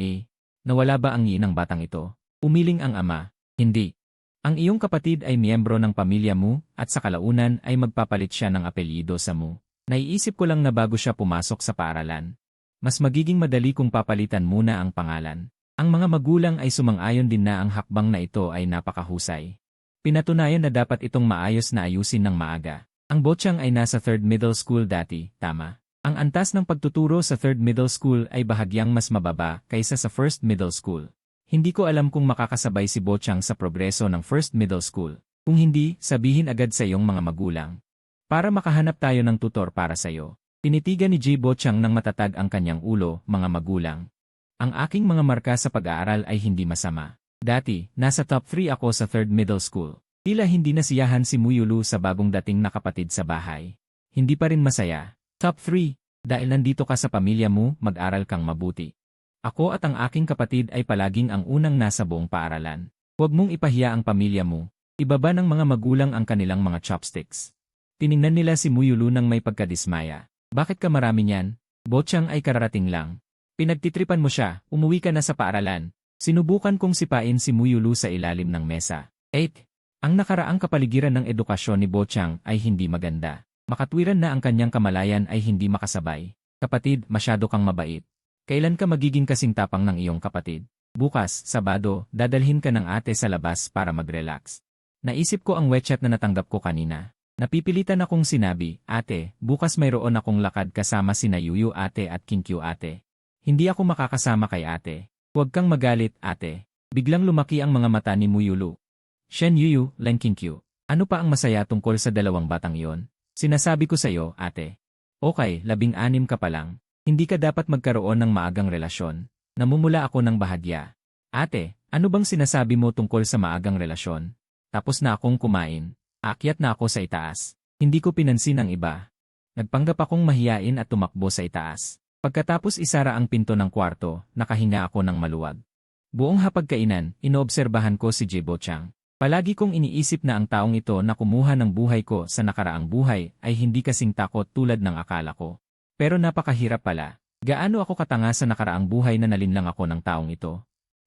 S1: Nawala ba ang ng batang ito? Umiling ang ama. Hindi. Ang iyong kapatid ay miyembro ng pamilya mo at sa kalaunan ay magpapalit siya ng apelyido sa mo. Naiisip ko lang na bago siya pumasok sa paaralan. Mas magiging madali kung papalitan muna ang pangalan. Ang mga magulang ay sumang-ayon din na ang hakbang na ito ay napakahusay. Pinatunayan na dapat itong maayos na ayusin ng maaga. Ang Bochang ay nasa 3rd middle school dati, tama. Ang antas ng pagtuturo sa 3rd middle school ay bahagyang mas mababa kaysa sa 1st middle school. Hindi ko alam kung makakasabay si Bochang sa progreso ng 1st middle school. Kung hindi, sabihin agad sa iyong mga magulang. Para makahanap tayo ng tutor para sa iyo. Tinitigan ni Jibo Chang ng matatag ang kanyang ulo, mga magulang. Ang aking mga marka sa pag-aaral ay hindi masama. Dati, nasa top 3 ako sa 3rd middle school. Tila hindi nasiyahan si Muyulu sa bagong dating na kapatid sa bahay. Hindi pa rin masaya. Top 3. Dahil nandito ka sa pamilya mo, mag-aral kang mabuti. Ako at ang aking kapatid ay palaging ang unang nasa buong paaralan. Huwag mong ipahiya ang pamilya mo. Ibaba ng mga magulang ang kanilang mga chopsticks. Tiningnan nila si Muyulu nang may pagkadismaya. Bakit ka marami niyan? Bochang ay kararating lang. Pinagtitripan mo siya, umuwi ka na sa paaralan. Sinubukan kong sipain si Muyulu sa ilalim ng mesa. 8. Ang nakaraang kapaligiran ng edukasyon ni Bochang ay hindi maganda. Makatwiran na ang kanyang kamalayan ay hindi makasabay. Kapatid, masyado kang mabait. Kailan ka magiging kasing tapang ng iyong kapatid? Bukas, Sabado, dadalhin ka ng ate sa labas para mag-relax. Naisip ko ang WeChat na natanggap ko kanina. Napipilitan akong sinabi, ate, bukas mayroon akong lakad kasama sina Yuyu ate at Kinkyu ate. Hindi ako makakasama kay ate. Huwag kang magalit, ate. Biglang lumaki ang mga mata ni Muyulu. Shen Yuyu, Leng Kinkyu. Ano pa ang masaya tungkol sa dalawang batang iyon? Sinasabi ko sa iyo, ate. Okay, 16 ka pa lang. Hindi ka dapat magkaroon ng maagang relasyon. Namumula ako ng bahagya. Ate, ano bang sinasabi mo tungkol sa maagang relasyon? Tapos na akong kumain. Aakyat na ako sa itaas. Hindi ko pinansin ang iba. Nagpanggap akong mahiyain at tumakbo sa itaas. Pagkatapos isara ang pinto ng kwarto, nakahinga ako ng maluwag. Buong hapagkainan, inoobserbahan ko si Jibo Chang. Palagi kong iniisip na ang taong ito na kumuha ng buhay ko sa nakaraang buhay ay hindi kasing takot tulad ng akala ko. Pero napakahirap pala. Gaano ako katanga sa nakaraang buhay na nalinlang ako ng taong ito.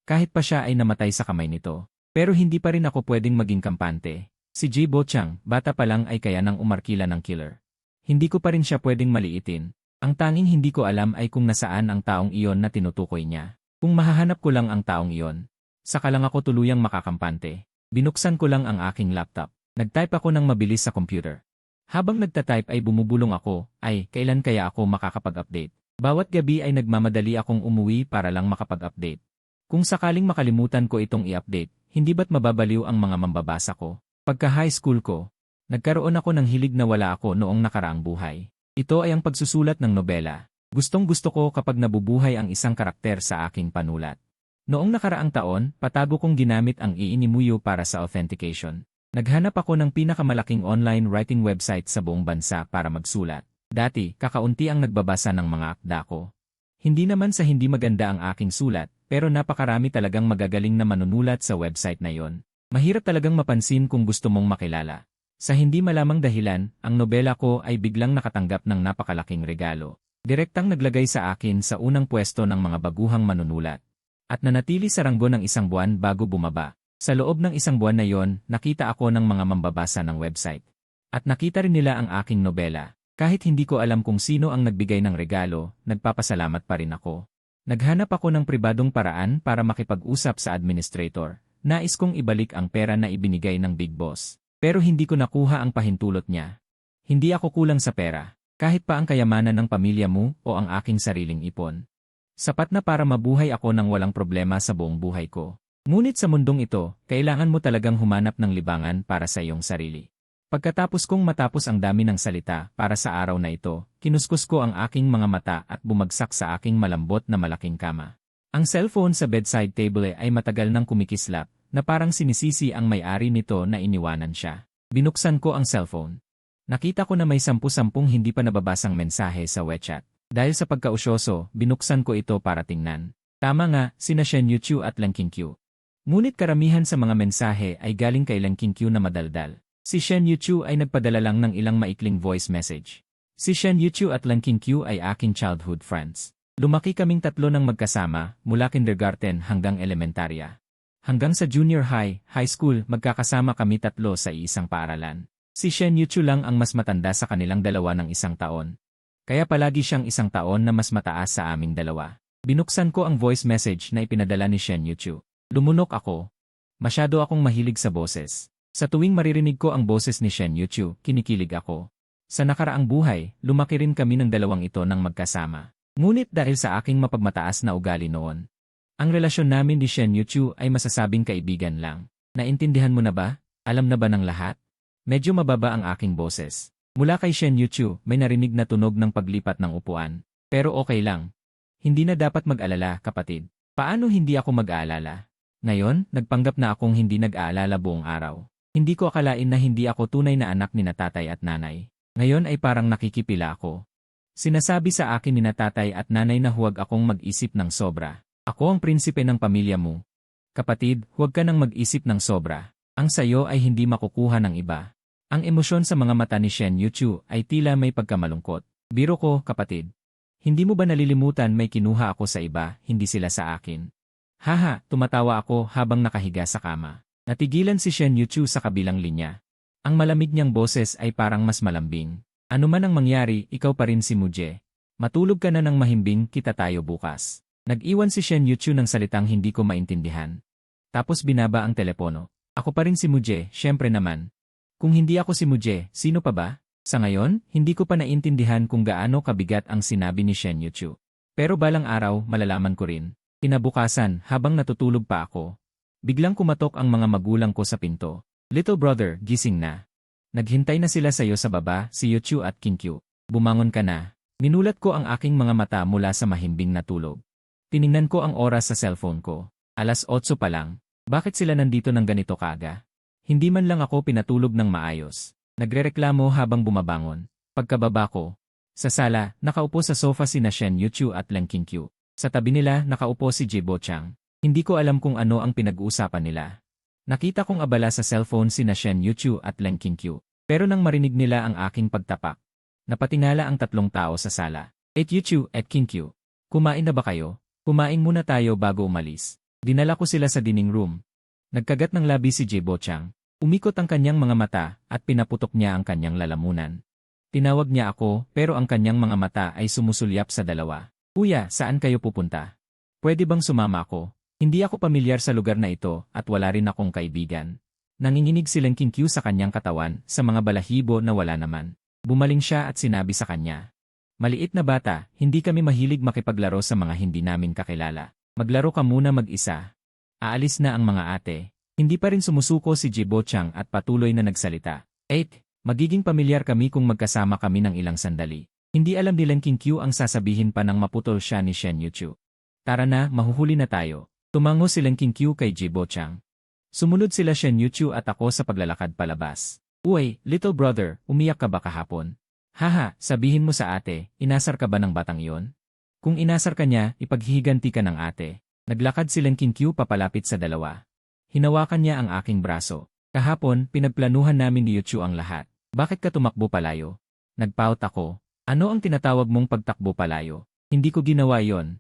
S1: Kahit pa siya ay namatay sa kamay nito. Pero hindi pa rin ako pwedeng maging kampante. Si Jibo Chang, bata pa lang ay kaya nang umarkila ng killer. Hindi ko pa rin siya pwedeng maliitin. Ang tanging hindi ko alam ay kung nasaan ang taong iyon na tinutukoy niya. Kung mahahanap ko lang ang taong iyon, saka lang ako tuluyang makakampante. Binuksan ko lang ang aking laptop. Nagtype ako ng mabilis sa computer. Habang nagtatype ay bumubulong ako, kailan kaya ako makakapag-update? Bawat gabi ay nagmamadali akong umuwi para lang makapag-update. Kung sakaling makalimutan ko itong i-update, hindi ba't mababaliw ang mga mambabasa ko? Pagka high school ko, nagkaroon ako ng hilig na wala ako noong nakaraang buhay. Ito ay ang pagsusulat ng nobela. Gustong-gusto ko kapag nabubuhay ang isang karakter sa aking panulat. Noong nakaraang taon, patago kong ginamit ang iinimuyo para sa authentication. Naghanap ako ng pinakamalaking online writing website sa buong bansa para magsulat. Dati, kakaunti ang nagbabasa ng mga akda ko. Hindi naman sa hindi maganda ang aking sulat, pero napakarami talagang magagaling na manunulat sa website na yon. Mahirap talagang mapansin kung gusto mong makilala. Sa hindi malamang dahilan, ang nobela ko ay biglang nakatanggap ng napakalaking regalo. Direktang naglagay sa akin sa unang pwesto ng mga baguhang manunulat. At nanatili sa ranggo ng 1 buwan bago bumaba. Sa loob ng 1 buwan na yon, nakita ako ng mga mambabasa ng website. At nakita rin nila ang aking nobela. Kahit hindi ko alam kung sino ang nagbigay ng regalo, nagpapasalamat pa rin ako. Naghanap ako ng pribadong paraan para makipag-usap sa administrator. Nais kong ibalik ang pera na ibinigay ng Big Boss. Pero hindi ko nakuha ang pahintulot niya. Hindi ako kulang sa pera. Kahit pa ang kayamanan ng pamilya mo o ang aking sariling ipon. Sapat na para mabuhay ako ng walang problema sa buong buhay ko. Ngunit sa mundong ito, kailangan mo talagang humanap ng libangan para sa iyong sarili. Pagkatapos kong matapos ang dami ng salita para sa araw na ito, kinuskus ko ang aking mga mata at bumagsak sa aking malambot na malaking kama. Ang cellphone sa bedside table ay matagal nang kumikislap, na parang sinisisi ang may-ari nito na iniwanan siya. Binuksan ko ang cellphone. Nakita ko na may 10 hindi pa nababasang mensahe sa WeChat. Dahil sa pagkausyoso, binuksan ko ito para tingnan. Tama nga, sina Shen Yuchu at Leng Kinkyu. Ngunit karamihan sa mga mensahe ay galing kay Leng Kinkyu na madaldal. Si Shen Yuchu ay nagpadala lang ng ilang maikling voice message. Si Shen Yuchu at Leng Kinkyu ay aking childhood friends. Lumaki kaming tatlo ng magkasama, mula kindergarten hanggang elementarya. Hanggang sa junior high, high school, magkakasama kami tatlo sa isang paaralan. Si Shen Yuchu lang ang mas matanda sa kanilang dalawa ng 1 taon. Kaya palagi siyang 1 taon na mas mataas sa aming dalawa. Binuksan ko ang voice message na ipinadala ni Shen Yuchu. Lumunok ako. Masyado akong mahilig sa boses. Sa tuwing maririnig ko ang boses ni Shen Yuchu, kinikilig ako. Sa nakaraang buhay, lumaki rin kami ng dalawang ito ng magkasama. Ngunit dahil sa aking mapagmataas na ugali noon, ang relasyon namin ni Shen Yuchu ay masasabing kaibigan lang. Naintindihan mo na ba? Alam na ba ng lahat? Medyo mababa ang aking boses. Mula kay Shen Yuchu, may narinig na tunog ng paglipat ng upuan. Pero okay lang. Hindi na dapat mag-alala, kapatid. Paano hindi ako mag-aalala? Ngayon, nagpanggap na akong hindi nag-aalala buong araw. Hindi ko akalain na hindi ako tunay na anak ni tatay at nanay. Ngayon ay parang nakikipila ako. Sinasabi sa akin ni tatay at nanay na huwag akong mag-isip ng sobra. Ako ang prinsipe ng pamilya mo. Kapatid, huwag ka nang mag-isip ng sobra. Ang sayo ay hindi makukuha ng iba. Ang emosyon sa mga mata ni Shen Yuchu ay tila may pagkamalungkot. Biro ko, kapatid. Hindi mo ba nalilimutan may kinuha ako sa iba, hindi sila sa akin? Haha, tumatawa ako habang nakahiga sa kama. Natigilan si Shen Yuchu sa kabilang linya. Ang malamig niyang boses ay parang mas malambing. Ano man ang mangyari, ikaw pa rin si Muje. Matulog ka na ng mahimbing, kita tayo bukas. Nag-iwan si Shen Yuchu ng salitang hindi ko maintindihan. Tapos binaba ang telepono. Ako pa rin si Muje, syempre naman. Kung hindi ako si Muje, sino pa ba? Sa ngayon, hindi ko pa naintindihan kung gaano kabigat ang sinabi ni Shen Yuchu. Pero balang araw, malalaman ko rin. Kinabukasan, habang natutulog pa ako, biglang kumatok ang mga magulang ko sa pinto. Little brother, gising na. Naghintay na sila sa'yo sa baba, si Yuchu at Kinkyu. Bumangon ka na. Ninulat ko ang aking mga mata mula sa mahimbing na tulog. Tiningnan ko ang oras sa cellphone ko. 8:00 pa lang. Bakit sila nandito ng ganito kaaga? Hindi man lang ako pinatulog ng maayos. Nagrereklamo habang bumabangon. Pagkababa ko, sa sala, nakaupo sa sofa sina Shen Yuchu at Leng Kinkyu. Sa tabi nila, nakaupo si Jibo Chang. Hindi ko alam kung ano ang pinag-uusapan nila. Nakita kong abala sa cellphone sina Shen Yuchu at Leng Kinkyu. Pero nang marinig nila ang aking pagtapak, napatingala ang tatlong tao sa sala. Yuchu at Kinkyu. Kumain na ba kayo? Kumain muna tayo bago umalis. Dinala ko sila sa dining room. Nagkagat ng labi si Jibo Chang. Umikot ang kanyang mga mata at pinaputok niya ang kanyang lalamunan. Tinawag niya ako pero ang kanyang mga mata ay sumusulyap sa dalawa. Kuya, saan kayo pupunta? Pwede bang sumama ako? Hindi ako pamilyar sa lugar na ito at wala rin akong kaibigan. Nanginginig si Leng Kinkyu sa kanyang katawan sa mga balahibo na wala naman. Bumaling siya at sinabi sa kanya. Maliit na bata, hindi kami mahilig makipaglaro sa mga hindi namin kakilala. Maglaro ka muna mag-isa. Aalis na ang mga ate. Hindi pa rin sumusuko si Jibo Chang at patuloy na nagsalita. Magiging pamilyar kami kung magkasama kami ng ilang sandali. Hindi alam ni Leng Kinkyu ang sasabihin pa nang maputol siya ni Shen Yuchu. Tara na, mahuhuli na tayo. Tumango si Leng Kinkyu kay Jibo Chang. Sumunod sila Shen Yuchu at ako sa paglalakad palabas. Uy, little brother, umiyak ka ba kahapon? Haha, sabihin mo sa ate, inasar ka ba ng batang iyon? Kung inasar ka niya, ipaghihiganti ka ng ate. Naglakad si Leng Kinkyu papalapit sa dalawa. Hinawakan niya ang aking braso. Kahapon, pinagplanuhan namin ni Yuchu ang lahat. Bakit ka tumakbo palayo? Nagpout ako. Ano ang tinatawag mong pagtakbo palayo? Hindi ko ginawa yon.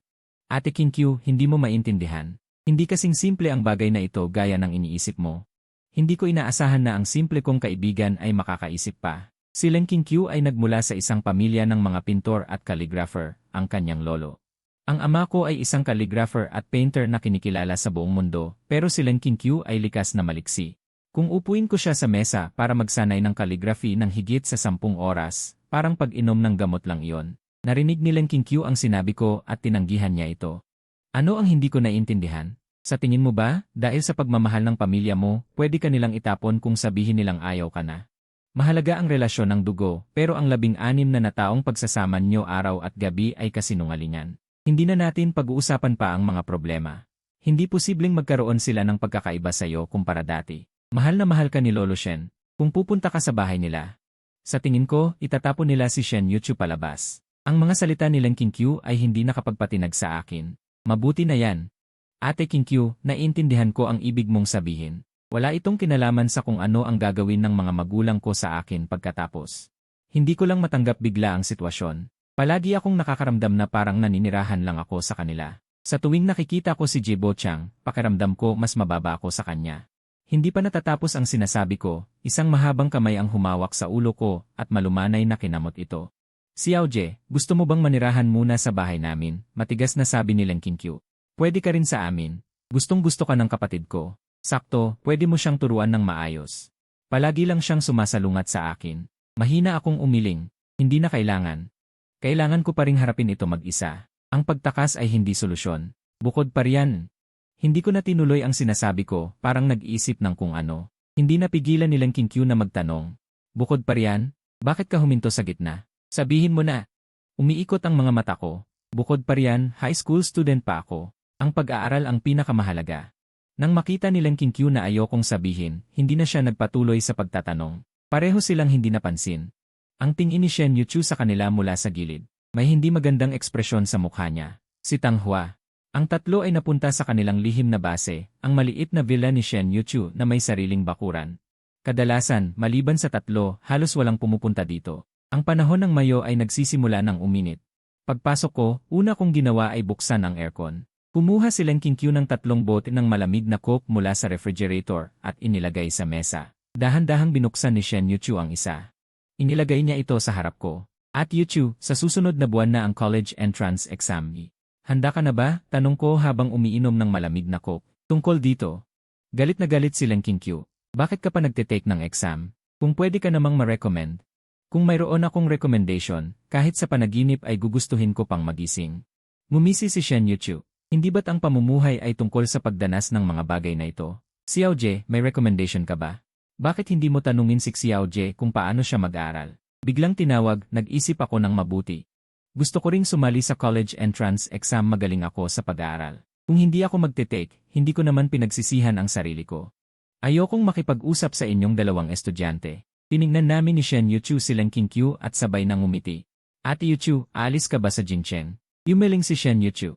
S1: Ate Kinkyu, hindi mo maintindihan. Hindi kasing simple ang bagay na ito gaya ng iniisip mo. Hindi ko inaasahan na ang simple kong kaibigan ay makakaisip pa. Si Leng Kinkyu ay nagmula sa isang pamilya ng mga pintor at calligrapher, ang kanyang lolo. Ang ama ko ay isang calligrapher at painter na kinikilala sa buong mundo, pero si Leng Kinkyu ay likas na maliksi. Kung upuin ko siya sa mesa para magsanay ng calligraphy ng higit sa 10 oras, parang pag-inom ng gamot lang iyon. Narinig ni Leng Kinkyu ang sinabi ko at tinanggihan niya ito. Ano ang hindi ko naiintindihan? Sa tingin mo ba, dahil sa pagmamahal ng pamilya mo, pwede ka nilang itapon kung sabihin nilang ayaw ka na? Mahalaga ang relasyon ng dugo, pero ang 16 na taong pagsasama niyo araw at gabi ay kasinungalingan. Hindi na natin pag-uusapan pa ang mga problema. Hindi posibleng magkaroon sila ng pagkakaiba sa iyo kumpara dati. Mahal na mahal ka ni Lolo Shen. Kung pupunta ka sa bahay nila, sa tingin ko, itatapon nila si Shen Yuchu palabas. Ang mga salita ni Leng Kinkyu ay hindi nakapagpatinag sa akin. Mabuti na yan. Ate Kinkyu, naiintindihan ko ang ibig mong sabihin. Wala itong kinalaman sa kung ano ang gagawin ng mga magulang ko sa akin pagkatapos. Hindi ko lang matanggap bigla ang sitwasyon. Palagi akong nakakaramdam na parang naninirahan lang ako sa kanila. Sa tuwing nakikita ko si Jibo Chang, pakiramdam ko mas mababa ako sa kanya. Hindi pa natatapos ang sinasabi ko, isang mahabang kamay ang humawak sa ulo ko at malumanay na kinamot ito. Xiaojie, gusto mo bang manirahan muna sa bahay namin? Matigas na sabi ni Leng Kinkyu. Pwede ka rin sa amin. Gustong gusto ka ng kapatid ko. Sakto, pwede mo siyang turuan ng maayos. Palagi lang siyang sumasalungat sa akin. Mahina akong umiling. Hindi na kailangan. Kailangan ko pa ring harapin ito mag-isa. Ang pagtakas ay hindi solusyon. Bukod pa riyan. Hindi ko na tinuloy ang sinasabi ko, parang nag-iisip ng kung ano. Hindi napigilan ni Leng Kinkyu na magtanong. Bukod pa riyan, bakit ka huminto sa gitna? Sabihin mo na. Umiikot ang mga mata ko. Bukod pa riyan, high school student pa ako. Ang pag-aaral ang pinakamahalaga. Nang makita ni Leng Kinkyu na ayokong sabihin, hindi na siya nagpatuloy sa pagtatanong. Pareho silang hindi napansin. Ang tingin ni Shen Yuchu sa kanila mula sa gilid. May hindi magandang ekspresyon sa mukha niya. Si Tanghua. Ang tatlo ay napunta sa kanilang lihim na base, ang maliit na villa ni Shen Yuchu na may sariling bakuran. Kadalasan, maliban sa tatlo, halos walang pumupunta dito. Ang panahon ng Mayo ay nagsisimula ng uminit. Pagpasok ko, una kong ginawa ay buksan ang aircon. Kumuha si Len Qinkyu ng 3 bote ng malamig na coke mula sa refrigerator at inilagay sa mesa. Dahan-dahang binuksan ni Shen Yuchu ang isa. Inilagay niya ito sa harap ko. At Yuchu, sa susunod na buwan na ang college entrance exam. Handa ka na ba? Tanong ko habang umiinom ng malamig na coke. Tungkol dito. Galit na galit si Len Qinkyu. Bakit ka pa nagtitake ng exam? Kung pwede ka namang ma-recommend. Kung mayroon akong recommendation, kahit sa panaginip ay gugustuhin ko pang magising. Ngumisi si Shen Yuchu. Hindi ba't ang pamumuhay ay tungkol sa pagdanas ng mga bagay na ito? Xiao Jie, may recommendation ka ba? Bakit hindi mo tanungin si Xiao Jie kung paano siya mag-aaral? Biglang tinawag, nag-isip ako ng mabuti. Gusto ko ring sumali sa college entrance exam, magaling ako sa pag-aaral. Kung hindi ako magte-take, hindi ko naman pinagsisihan ang sarili ko. Ayokong makipag-usap sa inyong dalawang estudyante. Tinignan namin ni Shen Yuchu si Len Qinkyu at sabay nang ngumiti. Ate Yuchu, aalis ka ba sa Jingcheng? Yumiling si Shen Yuchu.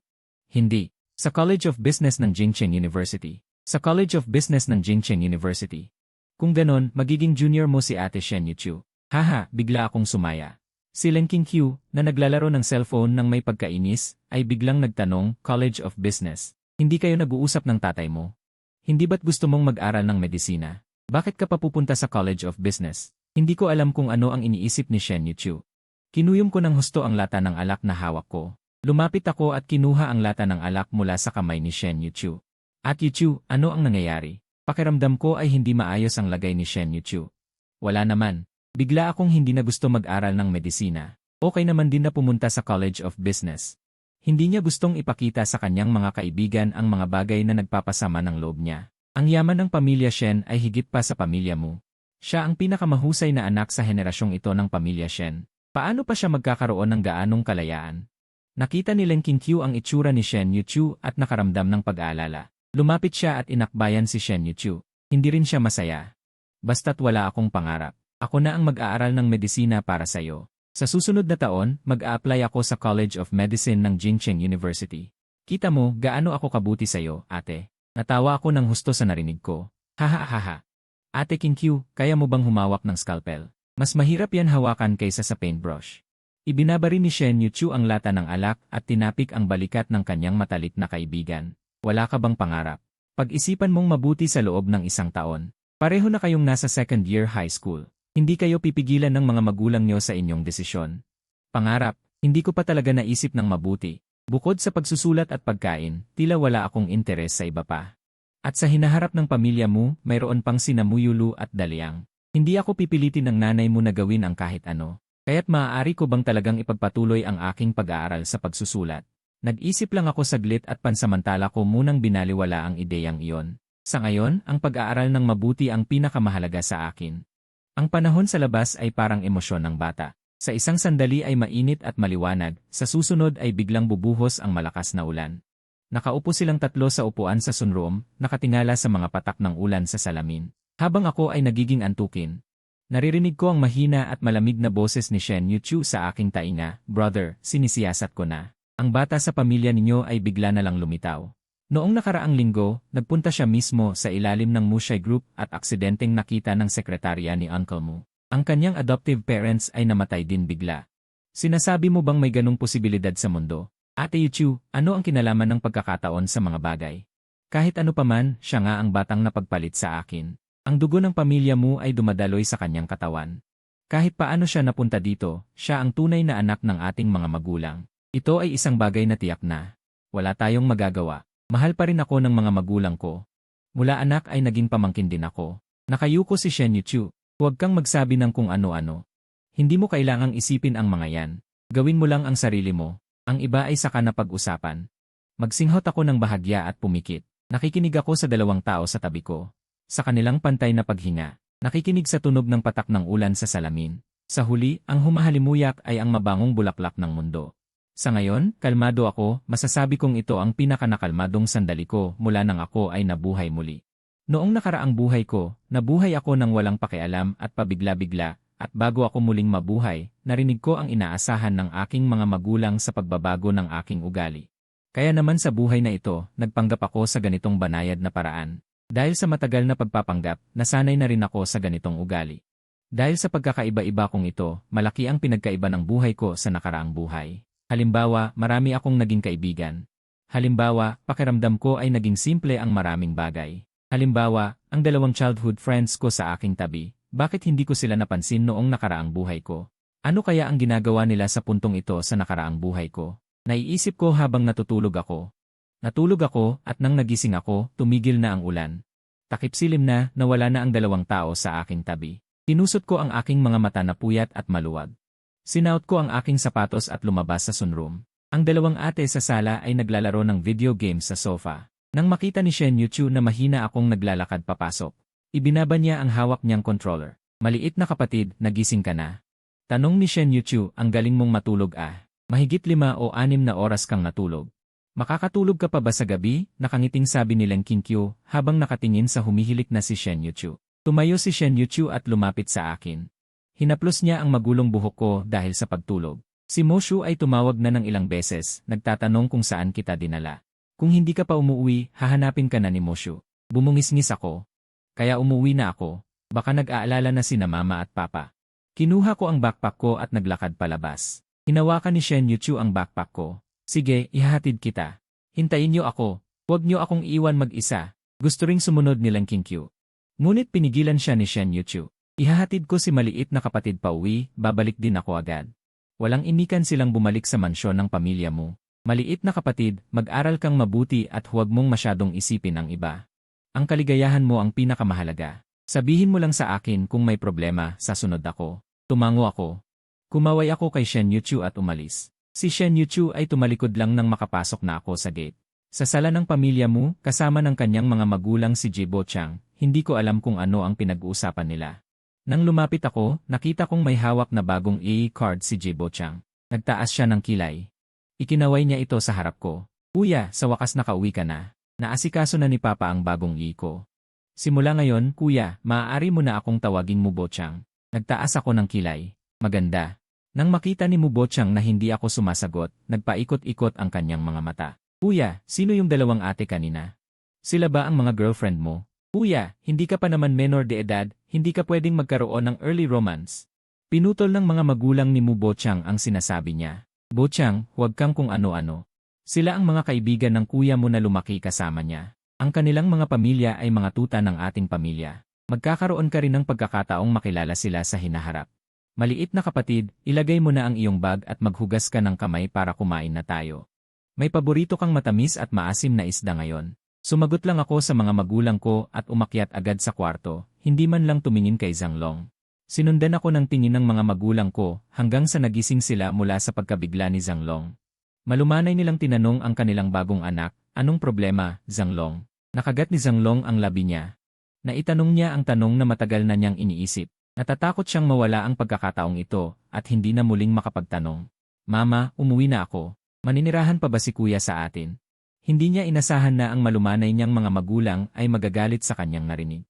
S1: Hindi. Sa College of Business ng Jingcheng University. Sa College of Business ng Jingcheng University. Kung ganon, magiging junior mo si Ate Shen Yuchu. Haha, bigla akong sumaya. Si Len Qinkyu, na naglalaro ng cellphone ng may pagkainis, ay biglang nagtanong, College of Business. Hindi kayo nag-uusap ng tatay mo? Hindi ba't gusto mong mag-aral ng medisina? Bakit ka pa pupunta sa College of Business? Hindi ko alam kung ano ang iniisip ni Shen Yuchu. Kinuyom ko ng husto ang lata ng alak na hawak ko. Lumapit ako at kinuha ang lata ng alak mula sa kamay ni Shen Yuchu. At Yuchu, ano ang nangyayari? Pakiramdam ko ay hindi maayos ang lagay ni Shen Yuchu. Wala naman. Bigla akong hindi na gusto mag-aral ng medisina. Okay naman din na pumunta sa College of Business. Hindi niya gustong ipakita sa kanyang mga kaibigan ang mga bagay na nagpapasama ng loob niya. Ang yaman ng pamilya Shen ay higit pa sa pamilya mo. Siya ang pinakamahusay na anak sa henerasyong ito ng pamilya Shen. Paano pa siya magkakaroon ng gaanong kalayaan? Nakita ni Len Qinkyu ang itsura ni Shen Yuchu at nakaramdam ng pag-aalala. Lumapit siya at inakbayan si Shen Yuchu. Hindi rin siya masaya. Basta't wala akong pangarap. Ako na ang mag-aaral ng medisina para sa'yo. Sa susunod na taon, mag-a-apply ako sa College of Medicine ng Jingcheng University. Kita mo, gaano ako kabuti sa'yo, ate. Natawa ako ng husto sa narinig ko. Hahaha. Ate Qinkyu, kaya mo bang humawak ng scalpel? Mas mahirap yan hawakan kaysa sa paintbrush. Ibinabari ni Shen Yuchu ang lata ng alak at tinapik ang balikat ng kanyang matalik na kaibigan. Wala ka bang pangarap? Pag-isipan mong mabuti sa loob ng 1 taon. Pareho na kayong nasa second year high school. Hindi kayo pipigilan ng mga magulang nyo sa inyong desisyon. Pangarap, hindi ko pa talaga naisip ng mabuti. Bukod sa pagsusulat at pagkain, tila wala akong interes sa iba pa. At sa hinaharap ng pamilya mo, mayroon pang sina Muyulu at Daliang. Hindi ako pipilitin ng nanay mo na gawin ang kahit ano. Kaya't maaari ko bang talagang ipagpatuloy ang aking pag-aaral sa pagsusulat? Nag-isip lang ako saglit at pansamantala ko munang binaliwala ang ideyang iyon. Sa ngayon, ang pag-aaral ng mabuti ang pinakamahalaga sa akin. Ang panahon sa labas ay parang emosyon ng bata. Sa isang sandali ay mainit at maliwanag, sa susunod ay biglang bubuhos ang malakas na ulan. Nakaupo silang tatlo sa upuan sa sunroom, nakatingala sa mga patak ng ulan sa salamin. Habang ako ay nagiging antukin, naririnig ko ang mahina at malamig na boses ni Shen Yuchu sa aking tainga. Brother, sinisiyasat ko na. Ang bata sa pamilya ninyo ay bigla na lang lumitaw. Noong nakaraang linggo, nagpunta siya mismo sa ilalim ng Mushai Group at aksidenteng nakita ng sekretarya ni Uncle Mu. Ang kanyang adoptive parents ay namatay din bigla. Sinasabi mo bang may ganong posibilidad sa mundo? Ate Yuchu, ano ang kinalaman ng pagkakataon sa mga bagay? Kahit ano paman, siya nga ang batang napagpalit sa akin. Ang dugo ng pamilya mo ay dumadaloy sa kanyang katawan. Kahit paano siya napunta dito, siya ang tunay na anak ng ating mga magulang. Ito ay isang bagay na tiyak na wala tayong magagawa. Mahal pa rin ako ng mga magulang ko. Mula anak ay naging pamangkin din ako. Nakayuko si Shen Yuchu. Huwag kang magsabi ng kung ano-ano. Hindi mo kailangang isipin ang mga yan. Gawin mo lang ang sarili mo. Ang iba ay saka na pag-usapan. Magsinghot ako ng bahagya at pumikit. Nakikinig ako sa 2 tao sa tabi ko. Sa kanilang pantay na paghinga. Nakikinig sa tunog ng patak ng ulan sa salamin. Sa huli, ang humahalimuyak ay ang mabangong bulaklak ng mundo. Sa ngayon, kalmado ako, masasabi kong ito ang pinakanakalmadong sandali ko mula nang ako ay nabuhay muli. Noong nakaraang buhay ko, nabuhay ako ng walang pakialam at pabigla-bigla, at bago ako muling mabuhay, narinig ko ang inaasahan ng aking mga magulang sa pagbabago ng aking ugali. Kaya naman sa buhay na ito, nagpanggap ako sa ganitong banayad na paraan. Dahil sa matagal na pagpapanggap, nasanay na rin ako sa ganitong ugali. Dahil sa pagkakaiba-iba kong ito, malaki ang pinagkaiba ng buhay ko sa nakaraang buhay. Halimbawa, marami akong naging kaibigan. Halimbawa, pakiramdam ko ay naging simple ang maraming bagay. Halimbawa, ang 2 childhood friends ko sa aking tabi, bakit hindi ko sila napansin noong nakaraang buhay ko? Ano kaya ang ginagawa nila sa puntong ito sa nakaraang buhay ko? Naiisip ko habang natutulog ako. Natulog ako at nang nagising ako, tumigil na ang ulan. Takip-silim na, nawala na ang 2 tao sa aking tabi. Tinusot ko ang aking mga mata na puyat at maluwag. Sinaot ko ang aking sapatos at lumabas sa sunroom. Ang 2 ate sa sala ay naglalaro ng video games sa sofa. Nang makita ni Shen Yuchu na mahina akong naglalakad papasok, ibinaba niya ang hawak niyang controller. Maliit na kapatid, nagising ka na? Tanong ni Shen Yuchu, ang galing mong matulog ah. Mahigit 5 o 6 na oras kang natulog. Makakatulog ka pa ba sa gabi? Nakangiting sabi ni Leng Qingqiu habang nakatingin sa humihilik na si Shen Yuchu. Tumayo si Shen Yuchu at lumapit sa akin. Hinaplos niya ang magulong buhok ko dahil sa pagtulog. Si Mo Shu ay tumawag na ng ilang beses, nagtatanong kung saan kita dinala. Kung hindi ka pa umuwi, hahanapin ka na ni Mo Shu. Bumungis-ngis ako. Kaya umuwi na ako. Baka nag-aalala na sina mama at papa. Kinuha ko ang backpack ko at naglakad palabas. Hinawakan ni Shen Yuchu ang backpack ko. Sige, ihahatid kita. Hintayin niyo ako. Huwag niyo akong iwan mag-isa. Gusto ring sumunod ni Leng Qingqiu. Ngunit pinigilan siya ni Shen Yuchu. Ihahatid ko si maliit na kapatid pa uwi, babalik din ako agad. Walang imikan silang bumalik sa mansyon ng pamilya mo. Maliit na kapatid, mag-aral kang mabuti at huwag mong masyadong isipin ang iba. Ang kaligayahan mo ang pinakamahalaga. Sabihin mo lang sa akin kung may problema, sasunod ako. Tumango ako. Kumaway ako kay Shen Yuchu at umalis. Si Shen Yuchu ay tumalikod lang nang makapasok na ako sa gate. Sa sala ng pamilya mo, kasama ng kanyang mga magulang si Jibo Chang, hindi ko alam kung ano ang pinag-uusapan nila. Nang lumapit ako, nakita kong may hawak na bagong e-card si Jibo Chang. Nagtaas siya ng kilay. Ikinaway niya ito sa harap ko. Kuya, sa wakas nakauwi ka na. Naasikaso na ni Papa ang bagong e-ko. Simula ngayon, kuya, maaari mo na akong tawagin mo Bochang. Nagtaas ako ng kilay. Maganda. Nang makita ni Mubochang na hindi ako sumasagot, nagpaikot-ikot ang kanyang mga mata. Kuya, sino yung 2 ate kanina? Sila ba ang mga girlfriend mo? Kuya, hindi ka pa naman menor de edad, hindi ka pwedeng magkaroon ng early romance. Pinutol ng mga magulang ni Mubochang ang sinasabi niya. Bochang, huwag kang kung ano-ano. Sila ang mga kaibigan ng kuya mo na lumaki kasama niya. Ang kanilang mga pamilya ay mga tuta ng ating pamilya. Magkakaroon ka rin ng pagkakataong makilala sila sa hinaharap. Maliit na kapatid, ilagay mo na ang iyong bag at maghugas ka ng kamay para kumain na tayo. May paborito kang matamis at maasim na isda ngayon. Sumagot lang ako sa mga magulang ko at umakyat agad sa kwarto, hindi man lang tumingin kay Zanglong. Sinundan ako ng tingin ng mga magulang ko hanggang sa nagising sila mula sa pagkabigla ni Zanglong. Malumanay nilang tinanong ang kanilang bagong anak, anong problema, Zanglong? Nakagat ni Zanglong ang labi niya. Naitanong niya ang tanong na matagal na niyang iniisip. Natatakot siyang mawala ang pagkakataong ito at hindi na muling makapagtanong. Mama, umuwi na ako. Maninirahan pa ba si kuya sa atin? Hindi niya inasahan na ang malumanay niyang mga magulang ay magagalit sa kanyang narinig.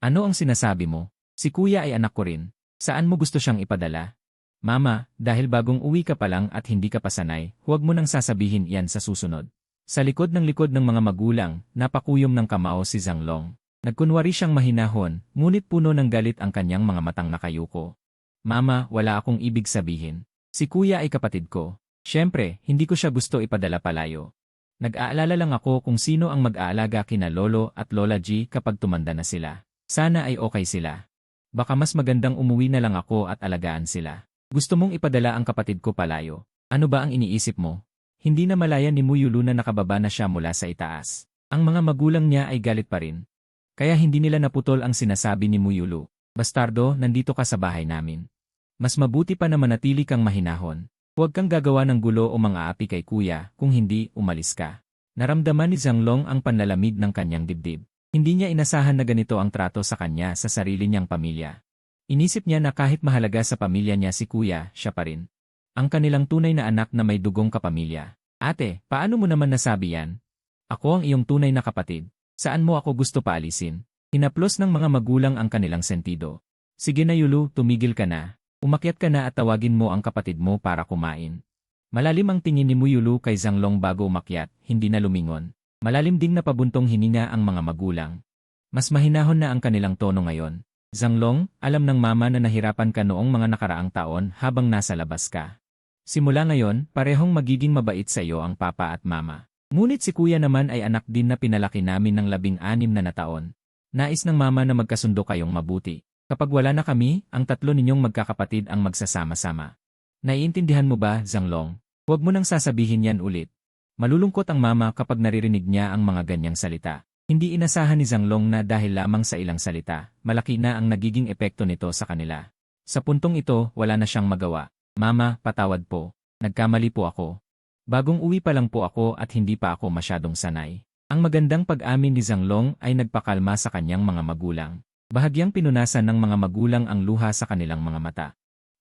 S1: Ano ang sinasabi mo? Si kuya ay anak ko rin. Saan mo gusto siyang ipadala? Mama, dahil bagong uwi ka pa lang at hindi ka pa sanay, huwag mo nang sasabihin iyan sa susunod. Sa likod ng mga magulang, napakuyom ng kamao si Zanglong. Nagkunwari siyang mahinahon, ngunit puno ng galit ang kanyang mga matang nakayuko. Mama, wala akong ibig sabihin. Si kuya ay kapatid ko. Siyempre, hindi ko siya gusto ipadala palayo. Nag-aalala lang ako kung sino ang mag-aalaga kina Lolo at Lola G kapag tumanda na sila. Sana ay okay sila. Baka mas magandang umuwi na lang ako at alagaan sila. Gusto mong ipadala ang kapatid ko palayo. Ano ba ang iniisip mo? Hindi na malaya ni Muyulu na nakababa na siya mula sa itaas. Ang mga magulang niya ay galit pa rin. Kaya hindi nila naputol ang sinasabi ni Muyulu. Bastardo, nandito ka sa bahay namin. Mas mabuti pa na manatili kang mahinahon. Huwag kang gagawa ng gulo o mga api kay kuya, kung hindi, umalis ka. Naramdaman ni Zanglong ang panlalamig ng kanyang dibdib. Hindi niya inasahan na ganito ang trato sa kanya sa sarili niyang pamilya. Inisip niya na kahit mahalaga sa pamilya niya si kuya, siya pa rin. Ang kanilang tunay na anak na may dugong kapamilya. Ate, paano mo naman nasabi yan? Ako ang iyong tunay na kapatid. Saan mo ako gusto paalisin? Hinaplos ng mga magulang ang kanilang sentido. Sige na Yulu, tumigil ka na. Umakyat ka na at tawagin mo ang kapatid mo para kumain. Malalim ang tingin ni Muyulu kay Zanglong bago umakyat, hindi na lumingon. Malalim ding napabuntong hininga ang mga magulang. Mas mahinahon na ang kanilang tono ngayon. Zanglong, alam ng mama na nahirapan ka noong mga nakaraang taon habang nasa labas ka. Simula ngayon, parehong magiging mabait sa iyo ang papa at mama. Ngunit si kuya naman ay anak din na pinalaki namin ng 16 na taon. Nais ng mama na magkasundo kayong mabuti. Kapag wala na kami, ang tatlo ninyong magkakapatid ang magsasama-sama. Naiintindihan mo ba, Zanglong? Huwag mo nang sasabihin yan ulit. Malulungkot ang mama kapag naririnig niya ang mga ganyang salita. Hindi inasahan ni Zanglong na dahil lamang sa ilang salita, malaki na ang nagiging epekto nito sa kanila. Sa puntong ito, wala na siyang magawa. Mama, patawad po. Nagkamali po ako. Bagong uwi pa lang po ako at hindi pa ako masyadong sanay. Ang magandang pag-amin ni Zanglong ay nagpakalma sa kanyang mga magulang. Bahagyang pinunasan ng mga magulang ang luha sa kanilang mga mata.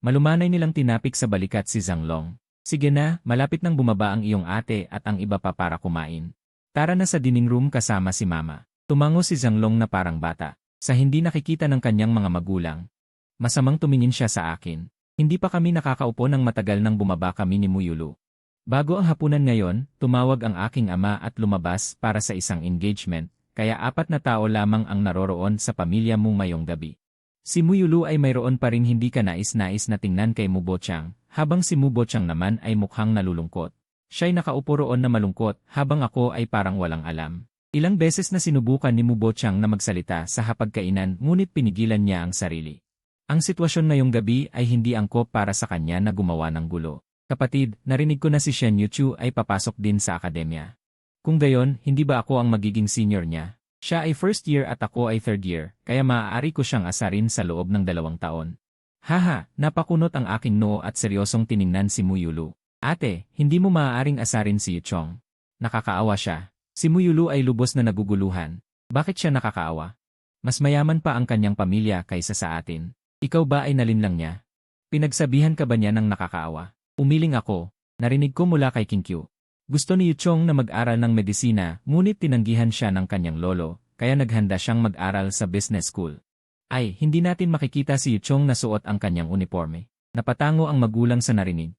S1: Malumanay nilang tinapik sa balikat si Zanglong. Sige na, malapit nang bumaba ang iyong ate at ang iba pa para kumain. Tara na sa dining room kasama si mama. Tumango si Zanglong na parang bata. Sa hindi nakikita ng kanyang mga magulang. Masamang tumingin siya sa akin. Hindi pa kami nakakaupo ng matagal nang bumaba kami ni Muyulu. Bago ang hapunan ngayon, tumawag ang aking ama at lumabas para sa isang engagement, kaya 4 na tao lamang ang naroroon sa pamilya mo ngayong gabi. Si Muyulu ay mayroon pa rin hindi ka nais-nais na tingnan kay Mubochang, habang si Mubochang naman ay mukhang nalulungkot. Siya'y nakaupo roon na malungkot, habang ako ay parang walang alam. Ilang beses na sinubukan ni Mubochang na magsalita sa hapagkainan ngunit pinigilan niya ang sarili. Ang sitwasyon ngayong gabi ay hindi angkop para sa kanya na gumawa ng gulo. Kapatid, narinig ko na si Shen Yuchu ay papasok din sa akademya. Kung gayon, hindi ba ako ang magiging senior niya? Siya ay first year at ako ay third year, kaya maaari ko siyang asarin sa loob ng 2 taon. Haha, napakunot ang aking noo at seryosong tiningnan si Muyulu. Ate, hindi mo maaaring asarin si Yuchong. Nakakaawa siya. Si Muyulu ay lubos na naguguluhan. Bakit siya nakakaawa? Mas mayaman pa ang kanyang pamilya kaysa sa atin. Ikaw ba ay nalinlang niya? Pinagsabihan ka ba niya ng nakakaawa? Umiling ako. Narinig ko mula kay Kinkyu. Gusto ni Yuchong na mag-aral ng medisina, ngunit tinanggihan siya ng kanyang lolo, kaya naghanda siyang mag-aral sa business school. Ay, hindi natin makikita si Yuchong na suot ang kanyang uniforme. Napatango ang magulang sa narinig.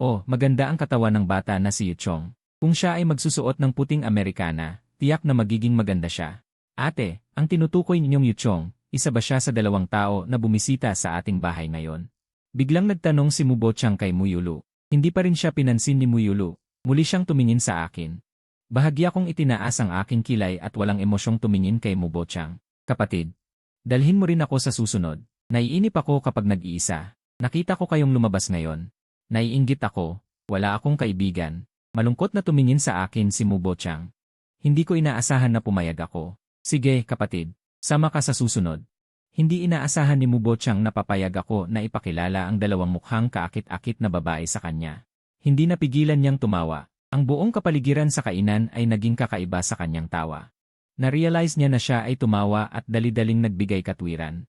S1: Oh, maganda ang katawan ng bata na si Yuchong. Kung siya ay magsusuot ng puting Amerikana, tiyak na magiging maganda siya. Ate, ang tinutukoy ninyong Yuchong, isa ba siya sa 2 tao na bumisita sa ating bahay ngayon? Biglang nagtanong si Mubochang kay Muyulu. Hindi pa rin siya pinansin ni Muyulu. Muli siyang tumingin sa akin. Bahagya kong itinaas ang aking kilay at walang emosyong tumingin kay Mubochang. Kapatid, dalhin mo rin ako sa susunod. Naiinip ako kapag nag-iisa. Nakita ko kayong lumabas ngayon. Naiinggit ako. Wala akong kaibigan. Malungkot na tumingin sa akin si Mubochang. Hindi ko inaasahan na pumayag ako. Sige, kapatid. Sama ka sa susunod. Hindi inaasahan ni Mubochang na papayag ako na ipakilala ang 2 mukhang kaakit-akit na babae sa kanya. Hindi napigilan niyang tumawa. Ang buong kapaligiran sa kainan ay naging kakaiba sa kanyang tawa. Na-realize niya na siya ay tumawa at dali-daling nagbigay katwiran.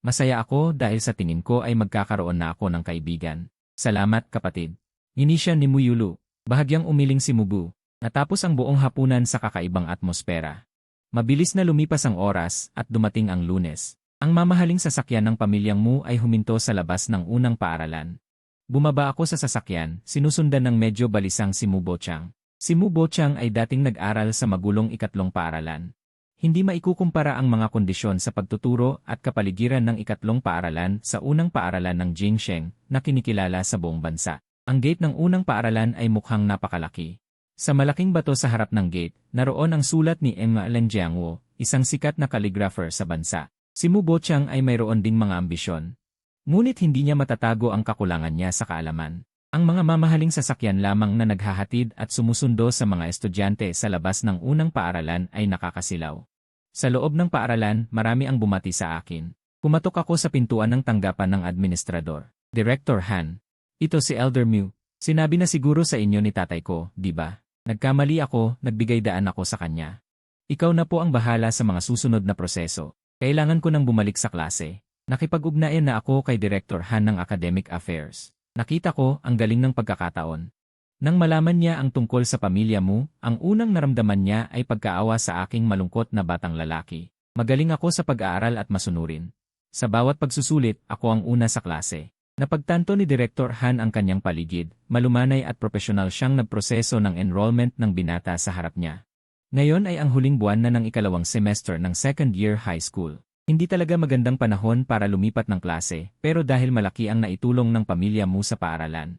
S1: Masaya ako dahil sa tingin ko ay magkakaroon na ako ng kaibigan. Salamat, kapatid. Ngini siya ni Muyulu. Bahagyang umiling si Mubu. Natapos ang buong hapunan sa kakaibang atmosfera. Mabilis na lumipas ang oras at dumating ang Lunes. Ang mamahaling sasakyan ng pamilyang Mu ay huminto sa labas ng unang paaralan. Bumaba ako sa sasakyan, sinusundan ng medyo balisang si Mubochang. Si Mubochang ay dating nag-aral sa magulong 3 paaralan. Hindi maikukumpara ang mga kondisyon sa pagtuturo at kapaligiran ng 3 paaralan sa unang paaralan ng Jingsheng na kinikilala sa buong bansa. Ang gate ng unang paaralan ay mukhang napakalaki. Sa malaking bato sa harap ng gate, naroon ang sulat ni Emma Lenjiangwo, isang sikat na calligrapher sa bansa. Si Mubochang ay mayroon ding mga ambisyon. Ngunit hindi niya matatago ang kakulangan niya sa kaalaman. Ang mga mamahaling sasakyan lamang na naghahatid at sumusundo sa mga estudyante sa labas ng unang paaralan ay nakakasilaw. Sa loob ng paaralan, marami ang bumati sa akin. Kumatok ako sa pintuan ng tanggapan ng administrador. Director Han. Ito si Elder Mew. Sinabi na siguro sa inyo ni tatay ko, di ba? Nagkamali ako, nagbigay daan ako sa kanya. Ikaw na po ang bahala sa mga susunod na proseso. Kailangan ko nang bumalik sa klase. Nakipag-ugnayan na ako kay Director Han ng Academic Affairs. Nakita ko ang galing ng pagkakataon. Nang malaman niya ang tungkol sa pamilya mo, ang unang naramdaman niya ay pagkaawa sa aking malungkot na batang lalaki. Magaling ako sa pag-aaral at masunurin. Sa bawat pagsusulit, ako ang una sa klase. Napagtanto ni Director Han ang kanyang paligid, malumanay at propesyonal siyang nagproseso ng enrollment ng binata sa harap niya. Ngayon ay ang huling buwan na ng ikalawang semester ng second year high school. Hindi talaga magandang panahon para lumipat ng klase, pero dahil malaki ang naitulong ng pamilya mo sa paaralan,